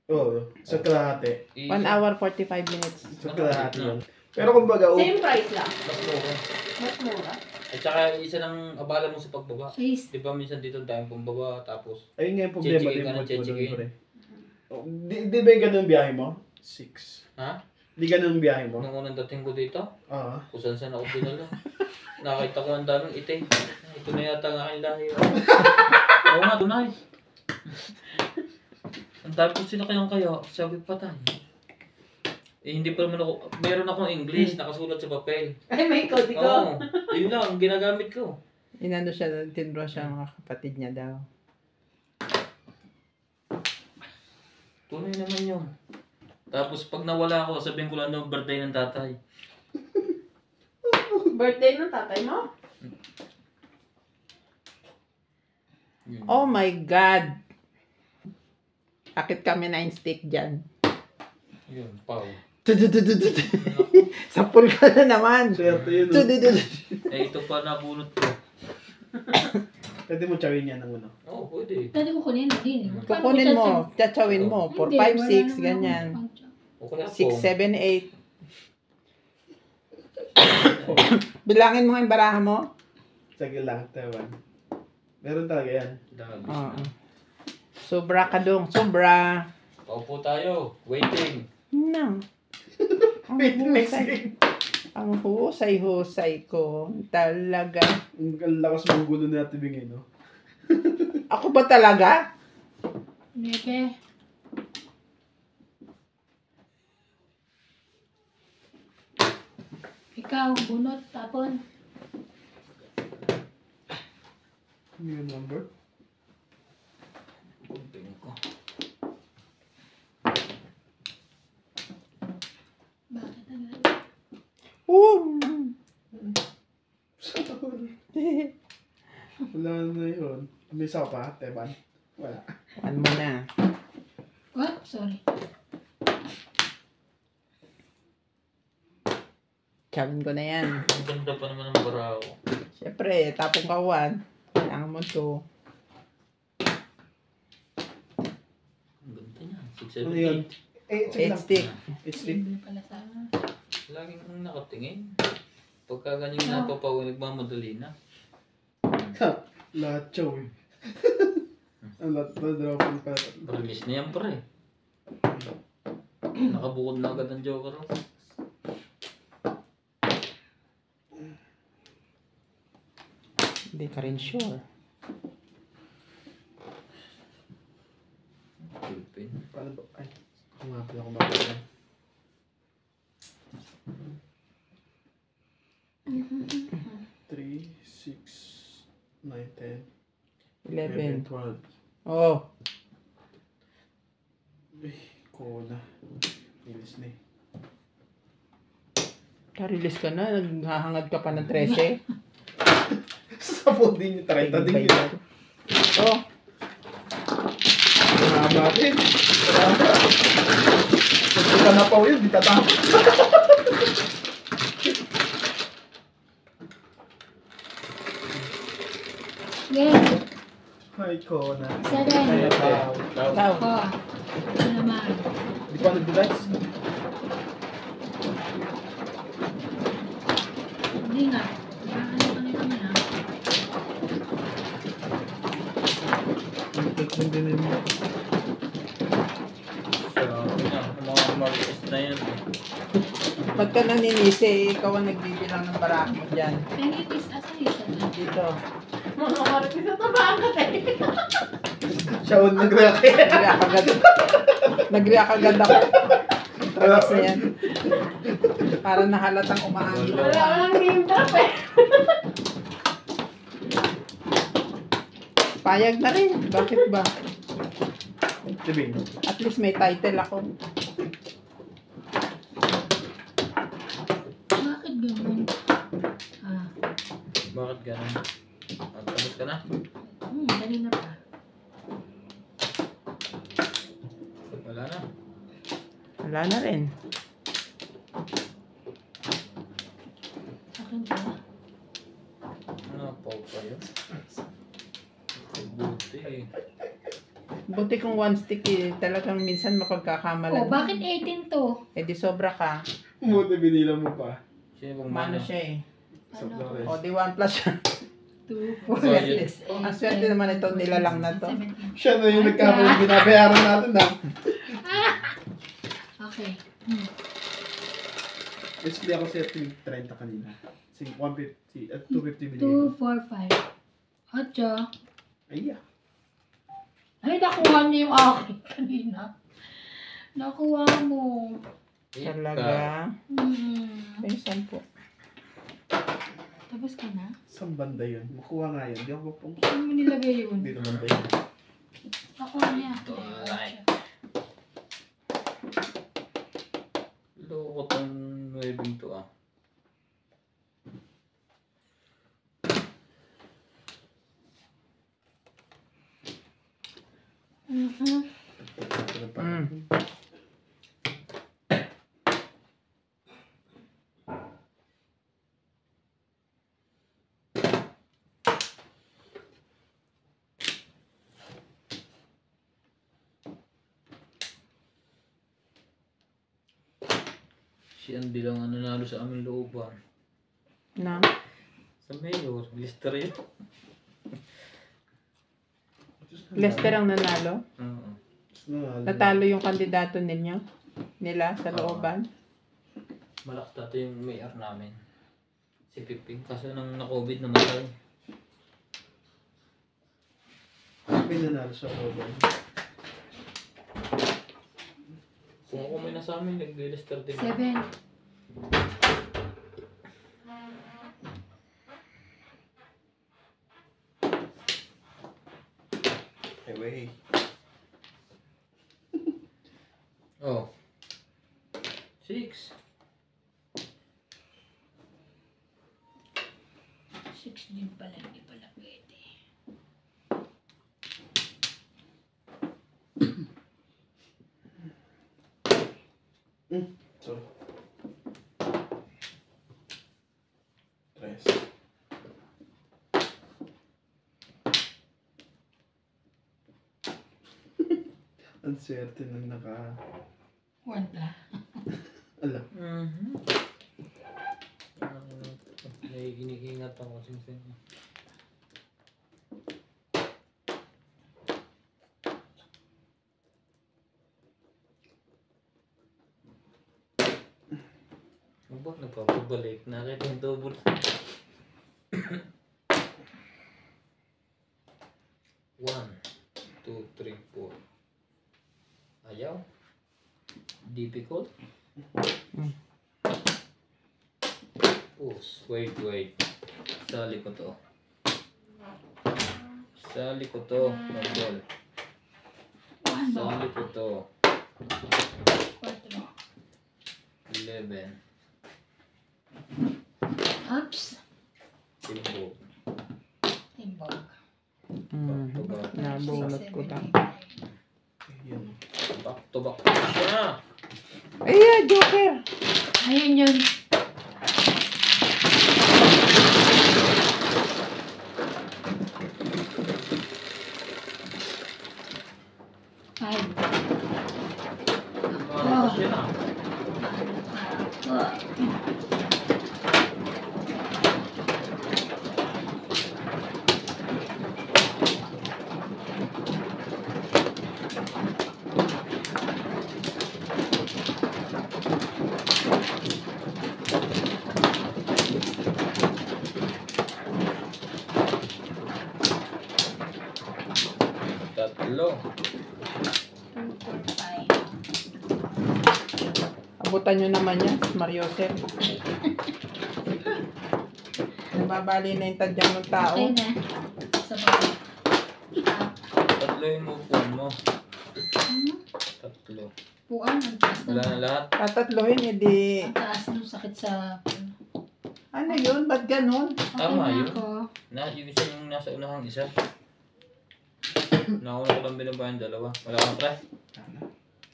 Oo. Sa kalahati. 1 hour 45 minutes. Sa kalahati yun. Pero kumbaga, Same price lang. Mas mura. Mas mura. At saka isa ng abala mo sa pagbaba. Please. Di ba minsan dito tayo pambaba tapos ayun nga yung problema Chichikin din ka mo ng chichikin. doon pre. Oh, di ba yung ganun biyahe mo? 6. ha? Di ganun biyahe mo? Nung unang dating ko dito, Oo. kung saan saan ako dinala. Nakita ko ang daming itim. Ito na yata ang aking lahi. Oo nga, tunay. Ang dami ko sila kaya, sabi pa tayo. Eh, hindi pa naman ako, meron akong English, nakasulat sa papel. Ay, may code ko. Oo, yun lang, ang ginagamit ko. Inano siya, tinro siya mga kapatid niya daw. Tunay naman yun. Tapos pag nawala ako, sabihin ko lang ng birthday ng tatay. Birthday ng tatay mo? Yun. Oh my God! Akit kami 9 stick dyan. Yun, pau. Sa pool ka na naman. Swerte yun. Eh, ito pa nabunot ko. Pwede mo chawin yan ng ano. Oo, pwede. Dati ko kunin din. Kukunin mo, tsachawin mo. 4, 5, 6, ganyan. O kaya 6, 7, 8. Bilangin mo nga yung baraha mo. Sige lang, Tewan. Meron talaga yan. Oo. Sobra ka dong. Sobra. Paupo tayo. Waiting. No. Ang husay ko. Talaga. Ang lakas mong gulo na tibingin, no? Ako ba talaga? Nebe. Ikaw, bunot, tapon. Ano yung number? Kunting ko. Bakit ano? Wala na yun. May isa pa, Teban? Wala. Ano mo na? What? Sorry. Chawin ko na yan. Ang ganda pa naman ng baraho. Siyempre, tapong kawan. Kailangan mo to. Ang ganda niya. Ano yun? 678. 8 stick. It's stick. Libre pala sa Laging kang nakatingin. Pagka ganyan napapawin, nagmamadali na. Lahat chow eh. Ang lahat na dropping pa. Release na yan pre. Nakabukod na agad ang Joker. Oh. Hindi ka rin sure. Philippine. Paano ba? Ay, ako nga pala kumakain. Three, 6, 9, 10, 11. 12. Oh, Ay, kola. Ilis na eh. ka-release ka na. Naghahangad ka pa ng 13. Sa phone din yung 30 din yun. Oh, Mahaba din. Mahaba. Kung ka na pa yun, di tatapos. Game. Ay, kola. Seven. Ay, tao. tao. Ko. Ito naman. Di pa nag-device? Hindi nga. Ano kanina niya? Ba't ka naninisi? Ikaw ang nagbibilang ng barako mo dyan. Penitis, asan yung isa na? Dito. Mga maritis na tabangat eh. Siya ang nag-react. Nag-react agad. Nag-react agad ako. Travis na yan. Para nahalatang umaangin. Wala ka lang name drop eh. Payag na rin. Bakit ba? Tibing. At least may title ako. Bakit ganun? Ah, Bakit ganun? Tapos ka na? kanina pa. Wala na. Wala na rin. Akin ba? Ano, pau pa yun? Buti eh. Buti kung one stick eh, talagang minsan mapagkakamalan. Oh, bakit 18 to? Eh di sobra ka. Buti binila mo pa. Sino bang Mano mano? siya eh. Sobrang Ano? rest. O di 1 plus siya. 2, Oh, 4, yun. 6, 8, Ang swerte naman ito nilalang na to. 17. Siya na yung nagkakaroon binabayaran natin na. Okay. Basically ako sa 30 kanina. 150 at 250 binili 2, ko. 4, 5. 8. Ay, Ay, nakuha niya yung akin kanina. Nakuha mo. Talaga. Ay, 10. Tapos ka na? saan banda yun? Makuha nga yun. Di ako pong... Saan mo nilagay yun? Hindi naman ba yun? Nakuha niya. Alright. Loko tong webbing to ah. Mm. Si Andy lang ang nanalo sa aming looban. Na. Sa mayor, lister yun. Lester ang nanalo. Oo. Natalo yung kandidato ninyo. Nila sa looban. Malakta to yung mayor namin. Si Piping. Kaso nang na-COVID namatay. May nanalo sa Robin. Kung ako may nasa amin, nag-lister din. 7. Anyway. Oh. 6. 6 din pala, hindi pala pwede. Sorry. 3. Ang swerte nang naka... 1 pa. Ala. May ginigingat ako since Ba, nagpapabalik. Nakita yung double. 1, 2, 3, 4. Ayaw. Difficult. Pause. Wait. Sali ko to. Sali ko to. Nandol. 1 ba? Sali ko to. 4. 11. Oops. Timbog. Timbog. Nabunot ko lang. Yan. Back to back. Siya! Ay, Joker! Ayan yun. Five. Siya na. 2, 4, 5. Abutan nyo naman yan, Mariosel. Nababali na yung tadyang ng tao. Okay na. Sa baba. Tatlo yung upuan mo. Tatlo. Puan, ang taas Wala na na. lahat. Tatatlohin, edi... Ang taas nung sakit sa... Ano yun? Ba't ganun? Okay Tama na yun. ako. Yung isa yung nasa unahang isa. Nauna ko lang binabayan dalawa. Wala kang pre.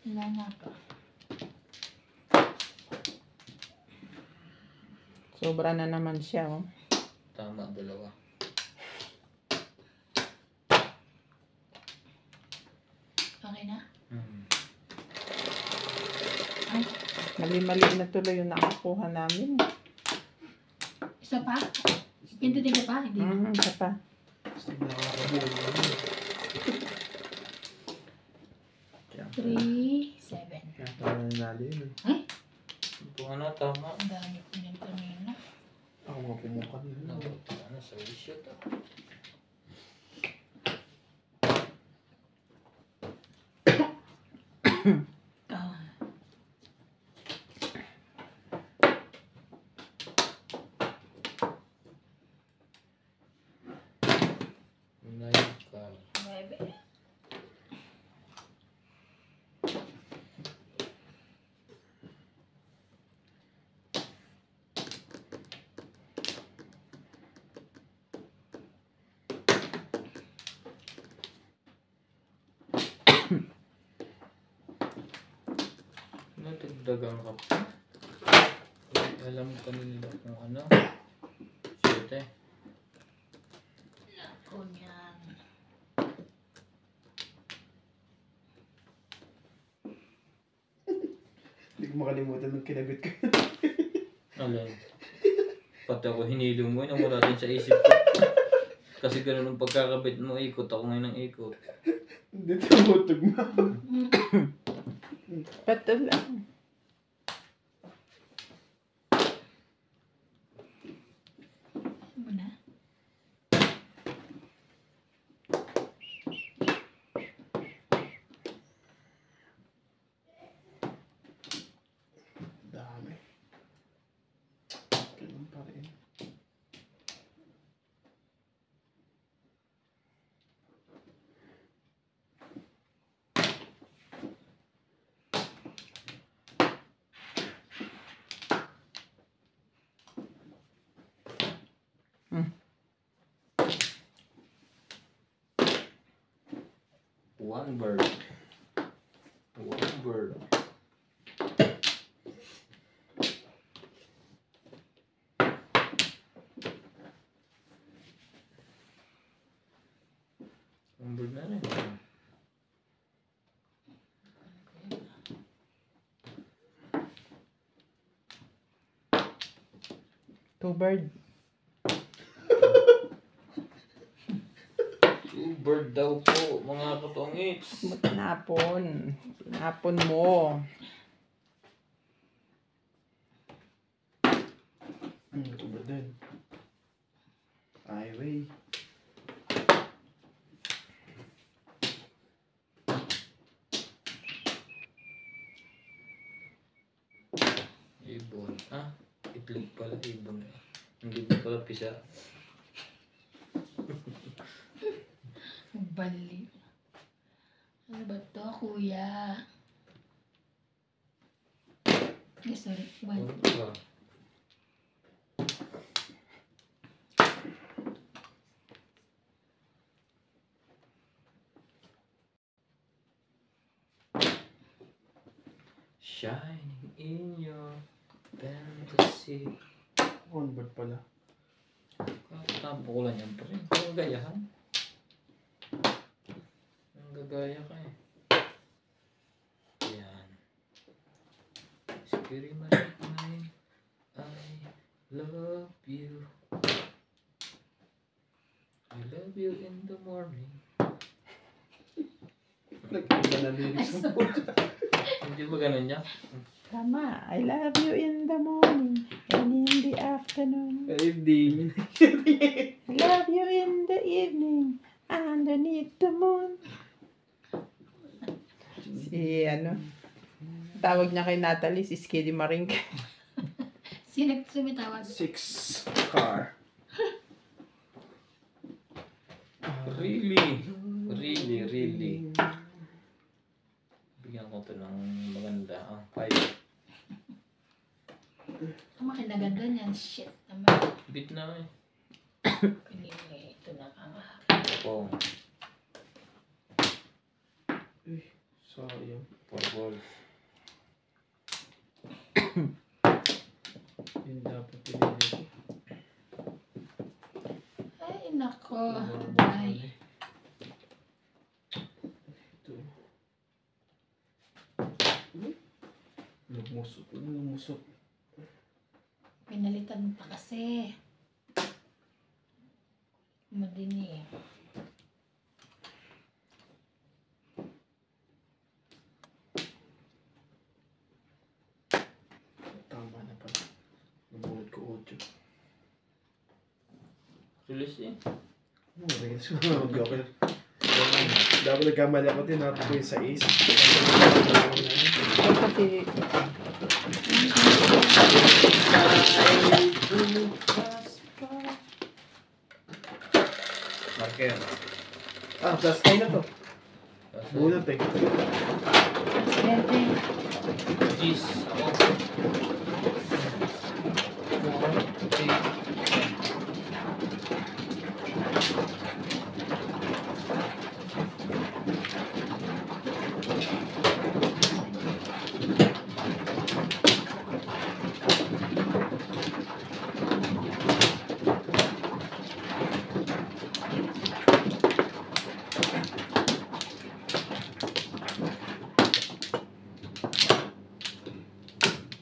Wala na ako. Sobra na naman siya, oh. Tama, dalawa. Okay na? Ay, mali-mali na tuloy yung nakakuha namin. Isa pa? Pindutin ko pa? Hindi na. Isa pa. Gusto na nakakabuo. 3, 7. Kaya parang nanalo yun. Ay, Ito nga na, tama. ang dami ko din kanina. Ako mga pumukan yun. Nabuti na sa wisyo to. Oh. Naika. 9. Natagdagan ka pa. Alam ko nila kung ano. Siyete. Ako niyan. Hindi ko makalimutan nung kinabit ko. Alin? Pati ako hinilo mo, nawala din sa isip ko. Kasi ganun ang pagkakabit mo, ikot ako ngayon ng ikot. Hindi tumutog mo. Pero lang. Ano na? Dami. Ganun pa rin. One bird. One bird. One bird na rin. Two bird. Two bird daw po, mga katongits. Tinapon. Tinapon mo. Ito ba din? Highway. Ibon. Ah, itlog pala, ibon. Hindi ko pala pisa. Bali. Ano ba to, kuya? Sorry. One. Ano ba? Shining in your fantasy. One bird pala. Tapo ko lang yan pa rin. Kung gayahan. Ang gagaya ka eh. Yan. Scary mine, I love you. I love you in the morning. Nagkita na lyrics mo. Hindi ba ganun niya? Tama. I love you in the morning and in the afternoon. Eh, hindi. I love you in the evening underneath the moon. ano. Tawag niya kay Natalie, si Skiddy Marink. Sino sumitawag? 6 car. Really? Really? Bigyan ko to ng maganda. 5. Ang makinaganda niyan. Shit naman. Bit na eh. Pinili ito na ang Oh, Sayang. 4 balls. Yun dapat pinili ko. Ay, nako. Lumabas Ay. na eh. Ito. Lumusot. Pinalitan pa kasi. Madini. Tama na pala. Nabuhat ko 8. Release eh. Release ko na mag-joker. Dapat nagkamali ako din. Nato ko yung 6. Kasi, Marker. Plus 9 na to. Bunot eh. Swerte. Cheese. Ako. 8.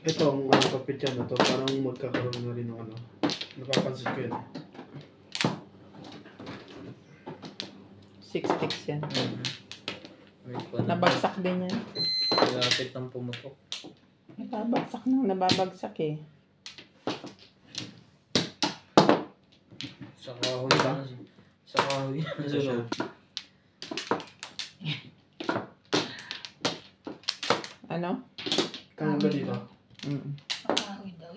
Ito ang kapityan na to. Parang magkakaroon na rin ng ano. Napapansin ko yun. 6 sticks yan. Wait pa na. Nabagsak din yan. Lapit ng pumutok. Nababagsak eh. Sa kahoy na. Sa kahoy na. Sunod. Ano? Kaya ba dito? Pakahoy daw.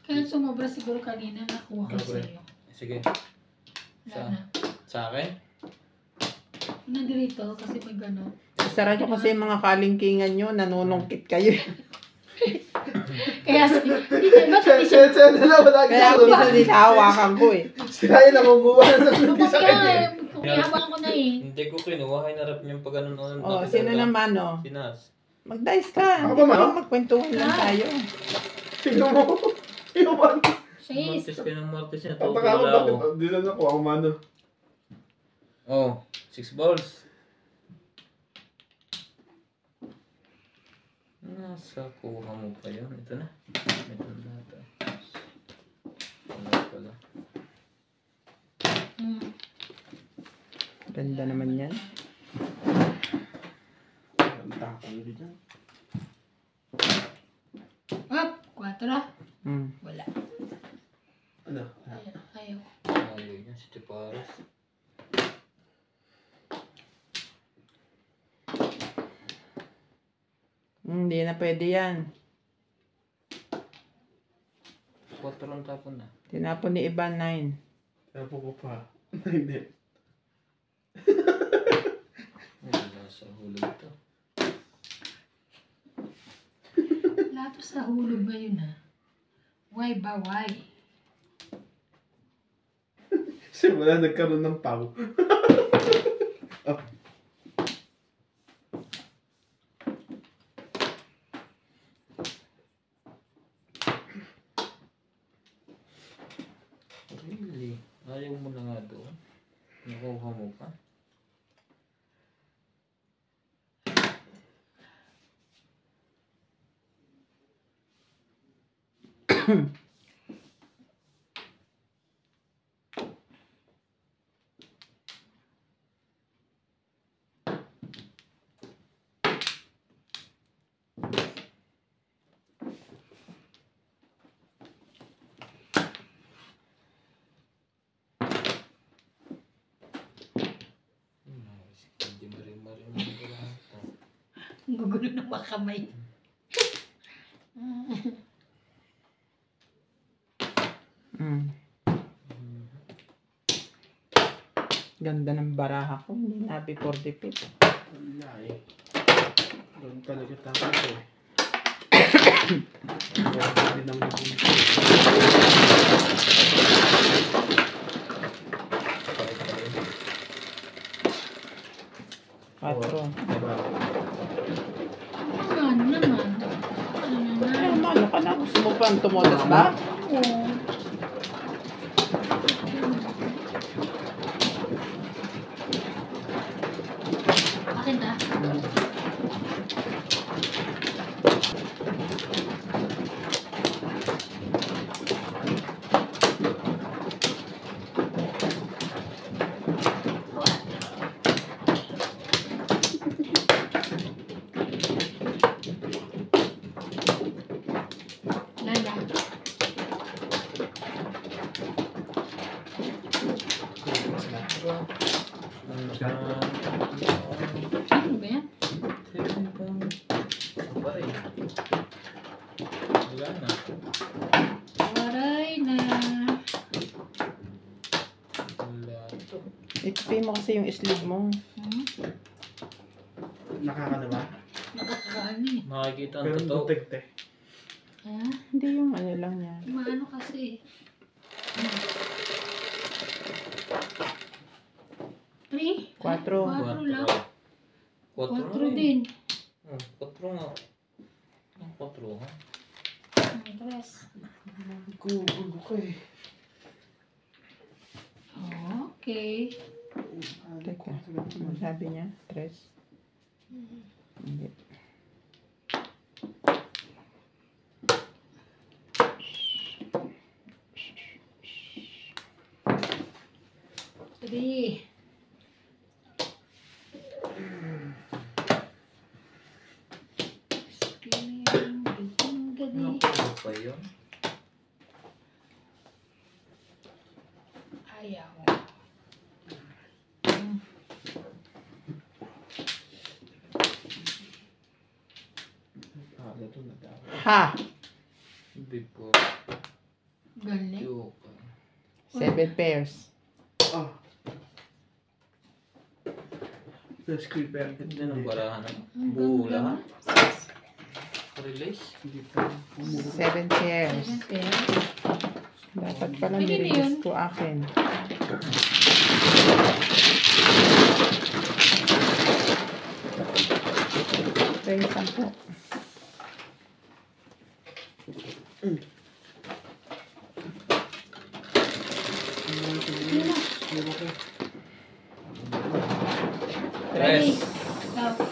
Kaya sumobra siguro kanina nakuha ko Gabriel. sa'yo. Sige. Wala na. Sa akin? Nandito kasi may gano'n. Sara nyo kasi yung mga kalingkingan nyo, nanunungkit kayo. Kaya hindi tayo ba't hindi siya Sen na lang. Wala Kaya ako minsan din hawakan ko eh. Sila yun ang kumuha na hindi sa kaya kanya. kumihawakan ko na eh. Hindi ko kinuha. Hinarap niyang pag ano. Oh, sino naman oh? Sinas. Mag-dice ka. Ako Hindi ba, ma? pa magkwentuhan lang tayo. Tingnan mo. Yung man. Sis. Martes ka ng Martes niya. Ang taka ko Tutula ako. bakit. Di na nakuha ang mano. Oh, 6 balls. Nasa kuha mo pa yun. Ito na. Ito na ito. Wala pala. Ganda naman yan. Ang takang dito. Up! 4. Hmm. Wala. Ano? Ayaw. Ayaw niya. Si Tipares. Hindi na pwede yan. 4 ang tapon na. Tinapon ni Iban 9. Kaya po ko pa. Hindi. Wala sa hulog ito. Lahat sa hulog ngayon ha. Why ba why? Simula nagkaroon ng pau. Really? Ayaw mo na nga doon. Nakuha mo pa. Nice. Hindi maring Ang gugulo ng mga kamay. Ganda ng baraha ko. Hindi na before defeat. Wala eh. Doon talaga tayo eh. Hindi naman yung 4. diba? Ano naman? Ano Ay, na? mano ka na. Gusto mo pa tumodas ba? Oo. Akin na. Lala. Ano ba yan? Wala na. Waray na. Wala to. Ipipay mo kasi yung sleeve mo. Nakaka na ba? Nakakaano eh. Makikita ang Pero totoo. protect eh. Ha? Hindi yung ano lang yan. Maano kasi. 3? 4. 4 lang. 4 4 din. 4 nga. Ang 4 ha? Ang tres. Gugulo ko eh. Okay. Teka. Ano sabi niya? 3? Hindi. Three. Ano pa yun? Ayaw. Ito na daw. Ha! Before. Galing. Joke. 7 pairs. Ah. Plus clipper. Ganda ng barahan. Ang Buo ganda. lahat. Release. Hindi pa. 7 pairs. 7 pairs. Dapat pala Pwede na nirelease yun. ko akin. Pairs 10. Ready. Tres. Go.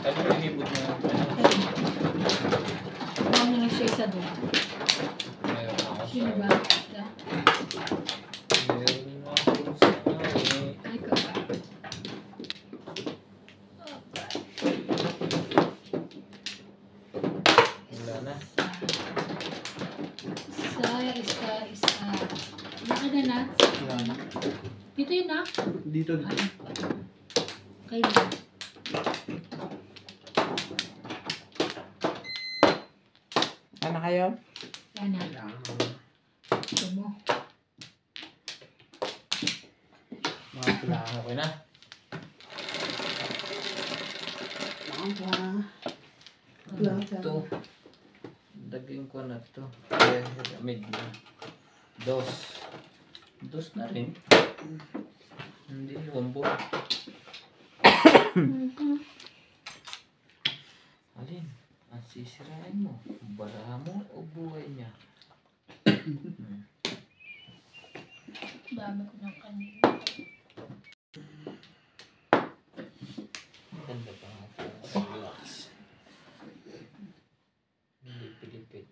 Ano yung inipot mo? Huwag na lang siya isa doon. Meron ako sa... Sino ba? Isa? Meron ako sa... Ay, ka ba? Wala na. Isa. Laki na na. Wala na. Dito yun na. Dito. Okay na. Ano kayo? Yan na. Wala. Ito mo. Mga pula. Okay na. Ito. Daging ko na to. Kaya mid na. Dos. Dos na rin. Hindi, wambo. Alin? Ang sisirain mo? Baraha mo o buhay niya? Dami ko ng kanina. Ganda pa nga po. Relax. Hindi pilipit.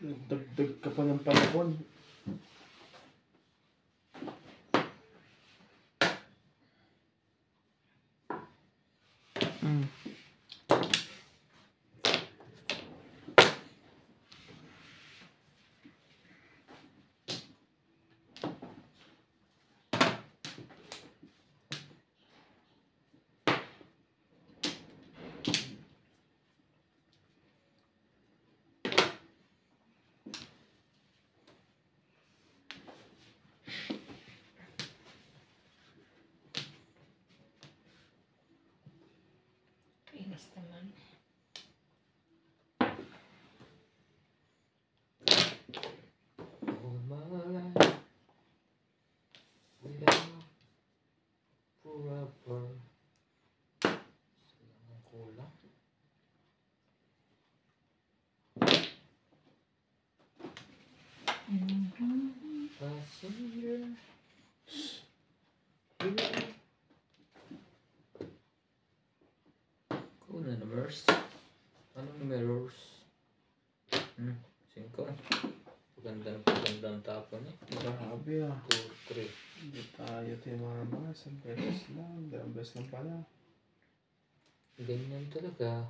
Nagdagdag ka pa ng panahon. Mm. Inis naman. All my life, we love forever. Ang kulang. Passenger. Kuna numbers. Anong numbers? 5. Pagandang tapon eh. Grabe ah. 2, 3. Hindi tayo tayo mama. Isang beses lang. Dalawang beses lang pala. Ganyan talaga.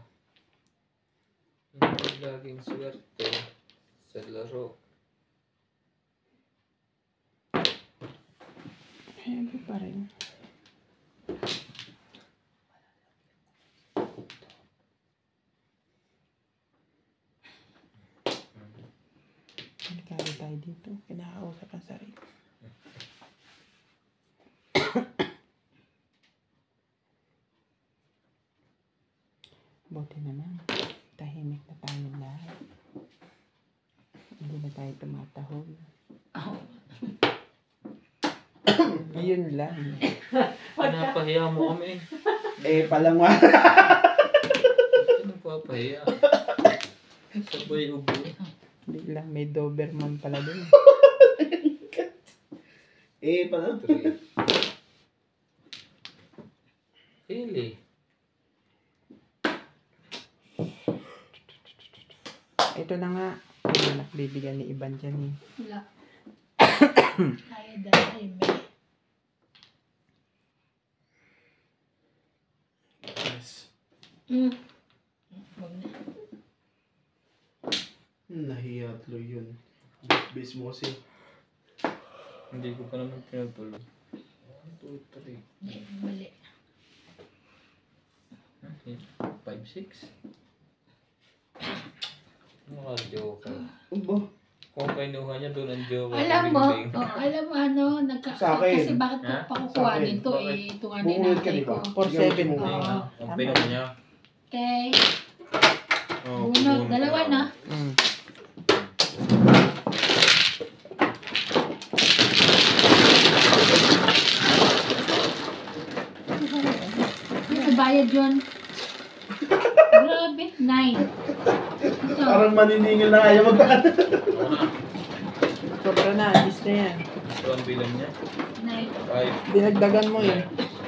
Hindi laging swerte sa laro. Heavy pa rin. Delikado tayo dito. Kinakausap ang sarili. Buti naman. Tahimik na tayong lahat. Hindi na tayo tumatahol. Oh. Ayun lang. Pinapahiya mo kami. Eh, palangwa. Ano papahiya? Sabay ubo. Hindi lang. May Doberman pala dun. Eh, palang. 3. Really? Ito na nga. Yung anak bibigyan ni Iban dyan eh. Wala. Kaya dahil may. Yes. Huwag na. Nahiya tuloy yun. Base mo kasi. Hindi ko pa naman pinutuloy. 1, 2, 3. Hindi, mali. 5, 6. Joker. Aba. Kung kinuha niya doon ang joker. Alam mo, bing-bing. alam mo ano, Sa akin. kasi bakit ko Ha? pakukuhanin Sa to akin. eh, ito nga Bumulot ka, ninatay di ba? ko. 4-7 mo. na. Oo. Ang pinuha niya. Okay, Oh, bunot, bunot dalawa ako. na. Mm. Ito bayad yun. Grabe, 9. Ito, Parang maniningil na kaya magpakata. Sobra na. Alis na yan. Ito ang bilang niya. 9. 5. Dinagdagan mo eh.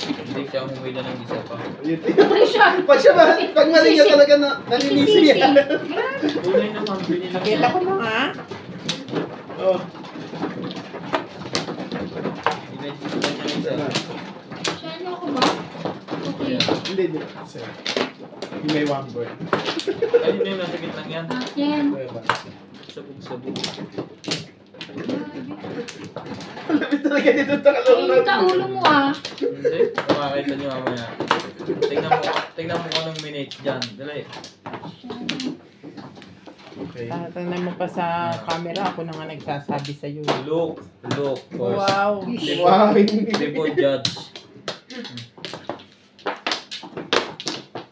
Hindi siya humila ng isa pa. Ano siya? Pag siya ba, pag mali ka talaga na, naninisi Sisi. yan. Tunay naman, binilang Kita ko na nga. Oh, Inesip niya ng isa. Siya ano ako ba? Okay. hindi. Sir. Yung may one boy. Ayun yung nasa gitna yan. Akin. Sabog-sabog. Alam talaga dito sa Ay, kalunod. ulo mo ah. Hindi, makakita niyo mamaya. Tingnan mo kung anong minutes dyan. Dali. Okay. Tingnan mo pa sa camera. Ako na nga nagsasabi sa'yo. Look. First. Wow. Wow. Before judge.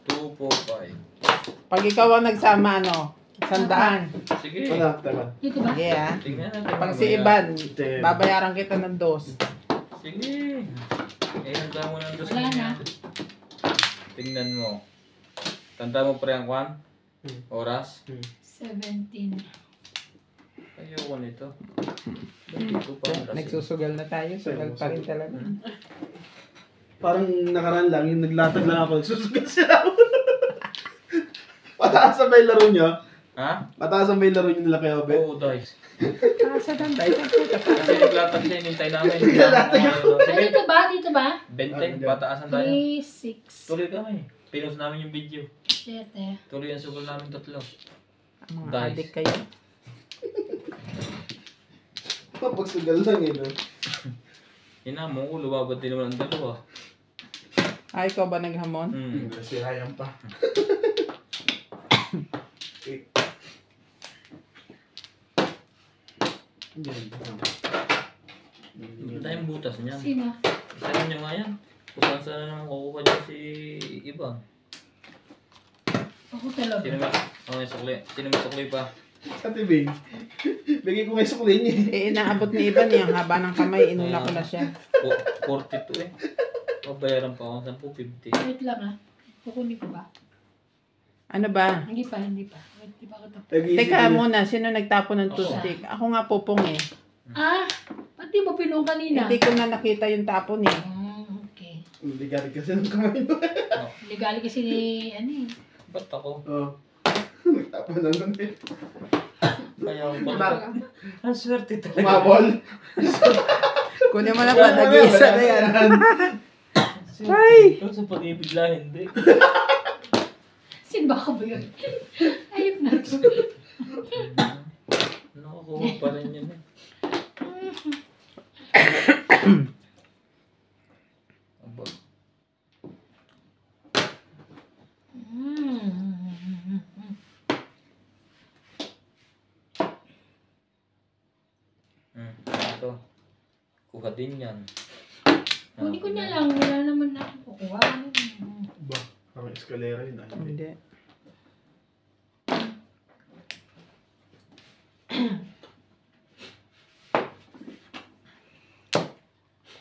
2, 4, 5. Pag ikaw ang nagsama, ano? 100. Sige. Wala, tama. Dito ba? Sige ah. Tingnan natin. Pag si mamaya. Iban, Ten. babayaran kita ng 2. Sige. Eh, handa mo ng dos Wala niya. na. Tingnan mo. Tanda mo pre ang kwan? Oras? 17. Ayoko nito. Dito pa ang Nagsusugal na tayo. Sugal pa rin talaga. Parang nakaraan lang, yung naglatag lang ako, nagsusugal sila ako. Pataasan ba yung laro nyo? Ha? Pataasan ba yung laro nyo nila kay Obet? Oo, guys. Sa danday. Kasi naglatag siya, hinintay namin. Ay, Sige, dito ba? Dito ba? 20, pataasan tayo. 3, 6, Tuloy kami. Pinost namin yung video. 7. Tuloy ang sugal namin 3. Mga Dice. adik kayo. Pagsugal lang eh, no? Hinamon ko, lumabot din naman ang dalawa. Ay, ikaw ba naghamon? Si Ryan pa. Hindi tayong butas niyan. Sino? Saan nyo nga yan? Kung saan saan naman kukuha dyan si iba. Ako talaga. Sino ba? Okay, sukli. Sino may sukli pa? Sa tibing. Bigay ko kay sukli niya. Inaabot ni Iban ang haba ng kamay. Inuna ko na siya. 42 eh. O, bayaran pa ako. 10, 50. Wait lang ah. Kukunin ko ba? Ano ba? Hindi pa. Wait, di ba ako tapos? Teka muna, sino nagtapo ng toothpick? Ako nga popong eh. Ah! Pati mo pinong kanina? Hindi ko na nakita yung tapon eh. Okay. Hindi galing kasi ng kamay mo. Legal kasi ni, ano eh. Ba't ako? Oo. Nagtapon na nun eh. Kaya ako ba? Ang swerte talaga. Umabol. Kunin mo na ba? Nag-iisa na yan. Ay! Ay! Sa pag-ibig lang, hindi. Simba ka ba yun? Ayop na to. Nakakuha pa rin yun eh. Aba. Ito. Kuha din yan. Kunin ko na lang. Wala naman na ako kukuha. Ba? Ang eskalera yun ah. Hindi.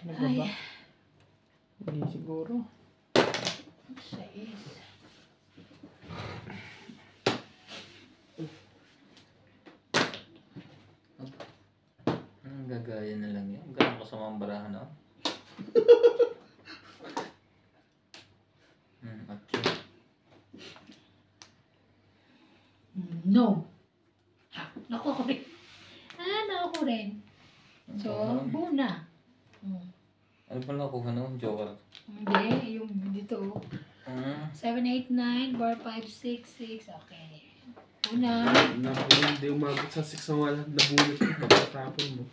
Ano ba ba? Hindi siguro. 6. Gagaya na lang yan. Ganun kasama ang barahan ako. At yun. No. Naku ko rin. Naku ko rin. So, buna. Ano ba nakuha nun? Joker? Hindi, yung dito. 7, 8, 9, bar 5, 6, 6. Okay. Una. Hindi umabot sa 6 na wala. Nabulot ko pagkatapon mo.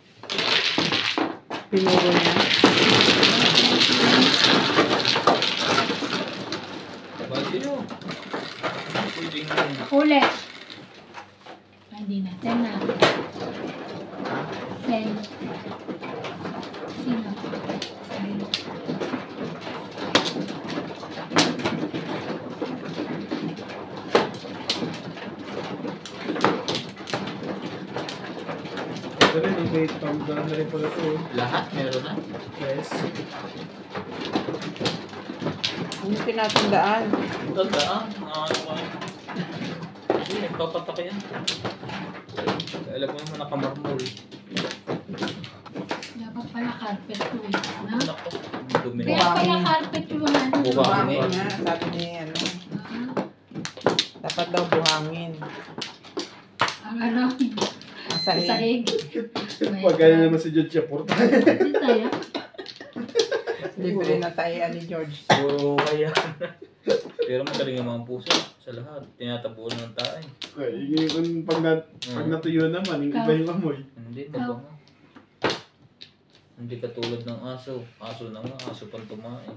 Pinuro niya. Bakit yun? Pwedeng yun. Uli. Hindi na. 10 na. 10. Sino? Ito rin, i-bait pump na rin pala ito. Lahat meron na? Yes. Ano yung tinatandaan? Tandaan. Ano ko yun? Hindi, nagpapataka yan. Alam mo naman nakamarmol. Dapat pala carpet ko eh. No? Nako, dumi Kaya na. pala carpet yung ano. Buhangin. Buhangin nga, sabi ni ano. Dapat daw buhangin. Ang ano, Ang sahig. sahig. Pag gano'n naman si George Chaporta. Hindi tayo. Libre na tayo ni George. Puro kaya. Pero magaling ang mga puso sa lahat. Tinatabuan ng tayo. Yung pag natuyo naman, yung iba yung amoy. Hindi, diba nga? Hindi katulad ng aso. Aso na nga, aso pang tumain.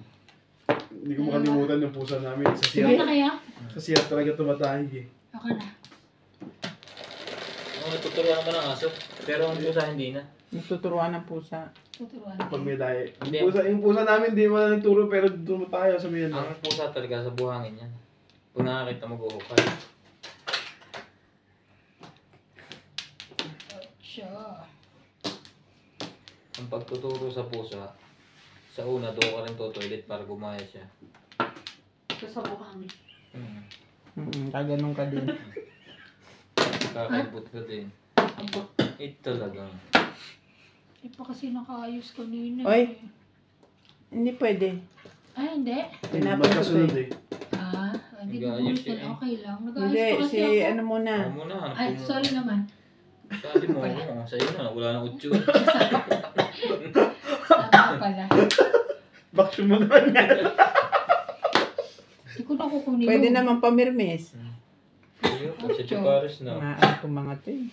Hindi ko makalimutan yung pusa namin. Sa Sige siyat, na kaya? sa siyat talaga tumatahig eh. Okay na. Natuturuan naman ng aso. Pero ang pusa hindi na. Nagtuturuan ng pusa. Tuturuan. Pag may dahi. Hindi. Yung pusa namin, di mo na nagturo pero tumatayo sa may ano. Ang pusa talaga sa buhangin yan. Kung nakakita mag-uhukay. Sure. Ang pagtuturo sa pusa, sa una doon ka rin to-toilet para gumaya siya. Ito sa buhangin. Kaganong ka din. Kakaibot ka din. Ito talagang. Hindi pa kasi nakaayos kanina. Oy. Hindi pwede. Ay, hindi. Tinapon ko to Magkasunod eh. eh. Ah, hindi Nag-aayos Bumulot siya eh. okay lang. Nag-aayos Hindi, pa kasi si ako. ano muna. Ano mo na, ano Ay, po sorry naman. Sabi mo, sa'yo na, wala na 8. Sama ka pala. Baksyon mo naman yan. Hindi ko na kukunin Pwede yun. naman pamirmis. Ayun, kasi si Paris na. Mga ano itong mga to eh.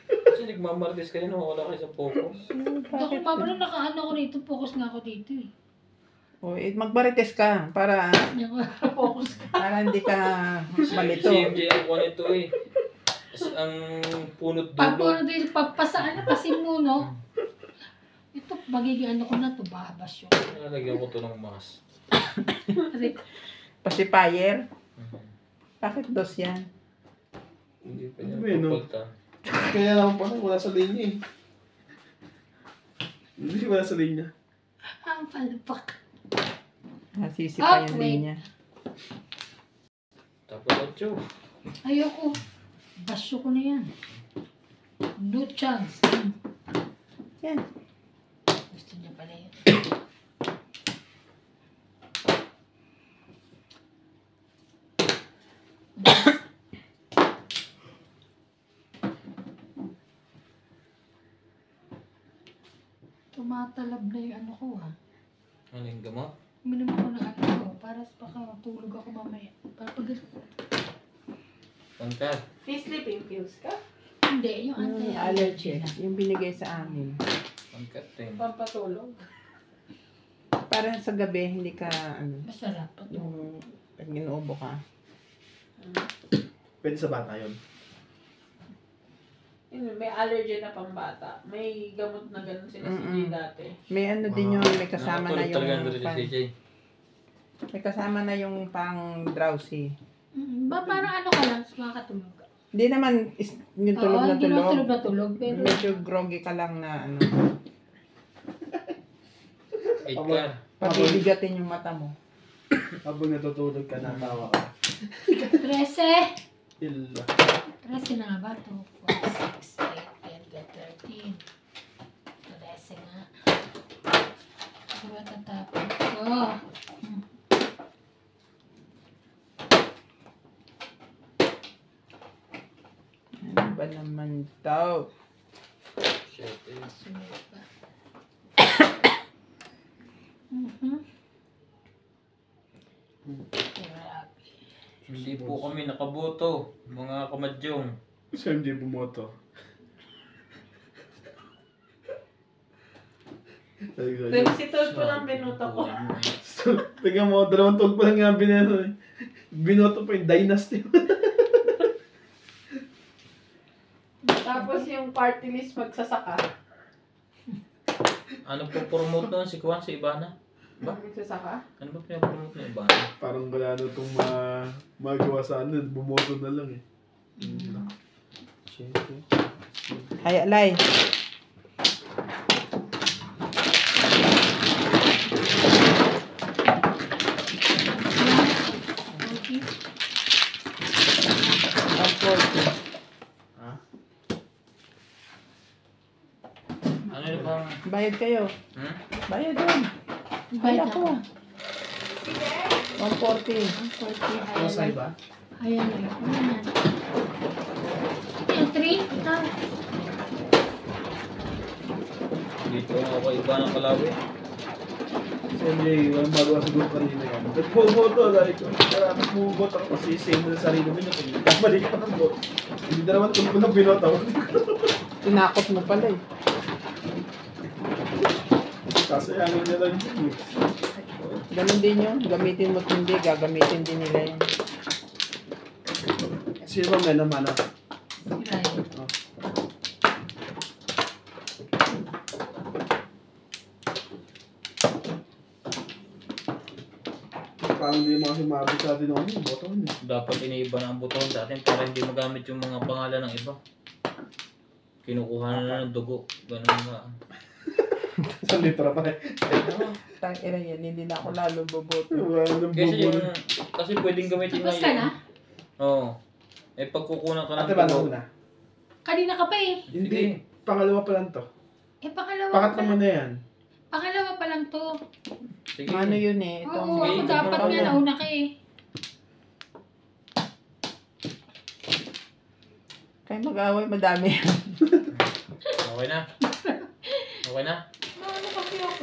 Kasi nagmamartis kayo na wala kayo sa focus. Ako mama nung nakaano ko rito, focus nga ako dito eh. O, magmarites ka para Focus ka. hindi ka malito. Si MJ ang kuha nito eh. Ang punot Pag dulo. ano din, papasaan na pasimuno. Ito, magiging ano ko na to, babas yun. Nalagyan ko to ng mask. Pacifier. Bakit dos yan? Hindi pa Ano niya ba yun, no? papalta. Kaya naman pala, wala sa linya eh. Hindi wala sa linya. Ang palpak. Nasisipa yung wait. linya. Tapos 8. Ayoko. Basyo ko na yan. No chance. Yan. Gusto niya pala yan. Tumatalab na yung ano ko ha. Ano yung gamot? Minum ako ng ano ko para baka tulog ako mamaya. Para pag Pangkat. May sleeping pills ka? hindi, yung anti-allergy na. Yung binigay sa amin. Pangkat din. Pampatulog. Para sa gabi, hindi ka, Masarap pa to. yung pag inuubo ka. Pwede sa bata yun. Yun, may allergy na pambata. May gamot na ganun sila si Jay Mm-mm. dati. May ano din yun, may kasama na Nakatulog talaga yung, si CJ. may kasama na yung pang drowsy. Ba, parang ano ka lang, makakatulog ka. Hindi naman yung tulog na hindi naman tulog. tulog na tulog, pero Medyo groggy ka lang na ano. 8 ka. Pabibigatin yung mata mo. Habang natutulog ka, natawa ka. 13. Illa. 13 na nga ba? 2, 4, 6, 8, 10, 13. 13 nga. Diba tatapon ko? Ano ba naman to? 7. Sumunod ba? Grabe. Hindi po kami nakaboto, mga kamadyong. Si MJ bumoto. Si Todd ko lang binuto ko. Tingnan mo, 2 tug pa lang nga binoto eh. Binoto pa yung Dynasty. Tapos yung party list magsasaka. Ano po promote noon si Kwan, si Ibana? Ba? Magsasaka? Ano ba pinapromote ng Ibana? Parang wala na itong magawa sa ano, bumoto na lang eh. Ay, alay. Okay. Ha? Ano yun bang... Bayad kayo. Hmm? Bayad doon. Bayad ako. ako. 140. Ang 40. Masay ba? Ayan na. Ano yan? Yung 3? Ah. Dito ako kay Ibana Kalawi. Si MJ, walang magawa sa group kanina yan. Nagboboto, like, marami bumuboto ako kasi same na sa sarili mo yun. Kamali ka ng boto. Hindi na naman tulog na binoto. Tinakot mo pala eh. Kasi ano nila lang yun. Ganun din yun. Gamitin mo at hindi, gagamitin din nila yun. Sino ba may naman ako? Si Ryan. Parang hindi mga sumabi sa atin ako yung boto niya. Dapat iniiba na ang buton sa atin para hindi magamit yung mga pangalan ng iba. Kinukuha na lang ng dugo. Ganun nga. Sa litra pa eh. Tangina yan, hindi na ako lalo boboto. Wala nang Kasi yung... bubul. Kasi pwedeng gamitin Tapos ka na? Oo. Eh pagkukunan ka ng Ate ba dugo. na? Kanina ka pa eh. Hindi. Pangalawa pa lang to. Eh, pangalawa Pangatlo pa. mo na yan. Pangalawa pa lang to. Sige. Ano yun eh? Oo, Sige, ako dapat ikaw nga na. nauna ka eh. Kaya mag-away, madami. Okay na? Okay na? Ano kasi ako?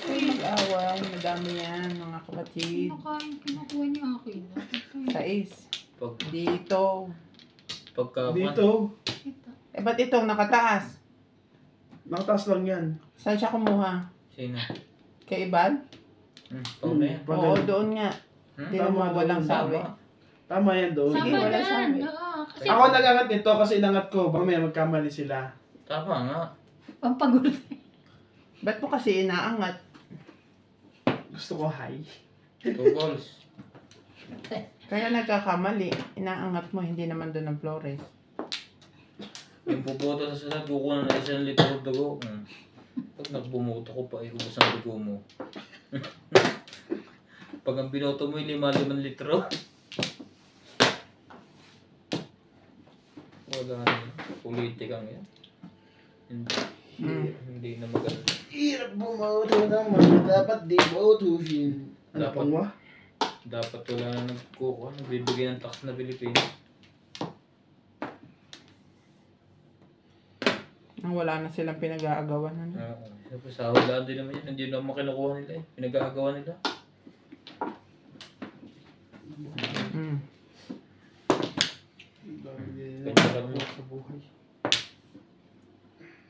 Kaya mag-away, madami yan, mga kapatid. Nakain, kinukuha niya akin. Sais. Pag, Dito. pagka, Dito. Ito. Eh, ba't itong nakataas? Nakataas lang yan. Saan siya kumuha? Sino? Kay Iban? Pag na yan. Oo, doon nga. Hmm? Tingnan mo, Tama, walang tama. sawi. Tama yan doon. Sige, Sama wala yan. sabi. Oo, kasi Ako nag-angat nito kasi inangat ko. Baka may magkamali sila. Tama nga. pampagulo. Ba't mo kasi inaangat? Gusto ko high. 2 balls. Kaya nagkakamali. Inaangat mo, hindi naman doon ang Flores. Yung puputo sa salat, kukuha na isang litro dugo. Pag nagbumuto ko pa, iubos ang dugo mo. Pag ang binoto mo, 5 litro. Wala na. Politikang yan. Hindi na maganda. Hirap bumoto naman. Dapat di botuhin. Ano Dapat. pang wa? Dapat wala na nagkukuha. Nagbibigay ng tax na Pilipinas. Nang wala na silang pinag-aagawan. Ano? Siyempre, sahod lang din naman yan. Hindi naman kinukuha nila eh. Pinag-aagawa nila. Mm. Kanya lang sa buhay.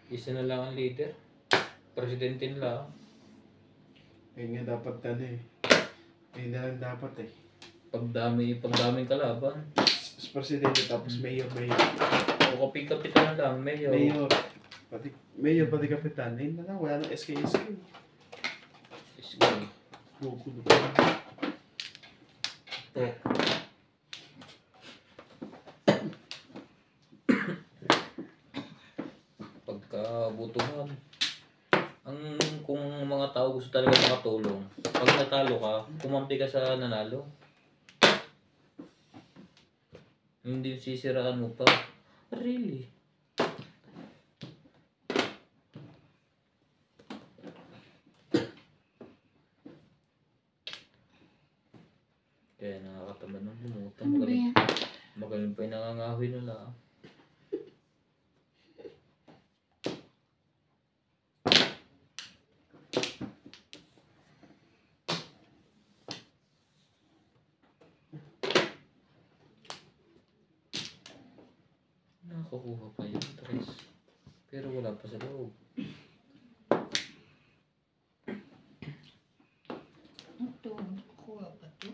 isa na lang ang leader. Presidente nila. Ayun nga dapat ano eh. Ayun na lang dapat eh. Pagdaming kalaban. Presidente tapos mayor. O kapitan na lang, mayor. Mayor pati kapitan. Ayun na lang. Wala nang SKSK. Iskoy. Gugulo. Po. Pagkabutuhan. Kung mga tao gusto talaga makatulong, pag natalo ka, kumampi ka sa nanalo. Hindi sisiraan mo pa. Really? Kaya nakakatamad ng bumuta. Ano ba yan? Magaling pa yung nangangahoy nila. Nakakuha pa yung tres. Pero wala pa sa loob. Ito, kuha ba ito?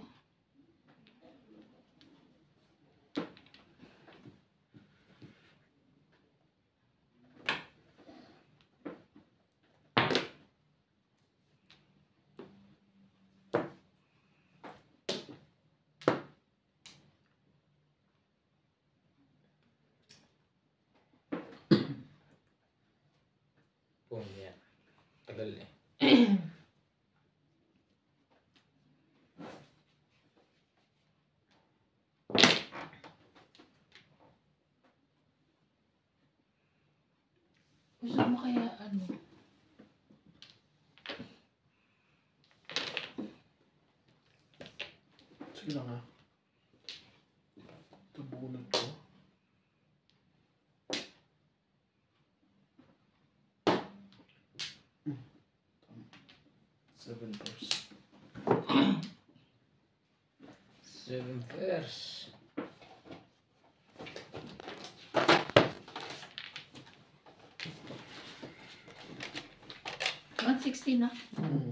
Oh, yan. Tagal eh. Gusto mo kaya ano? Sige lang ha. Ito bunot ko. Seven pairs. 7 pairs. $160 na. Hmm.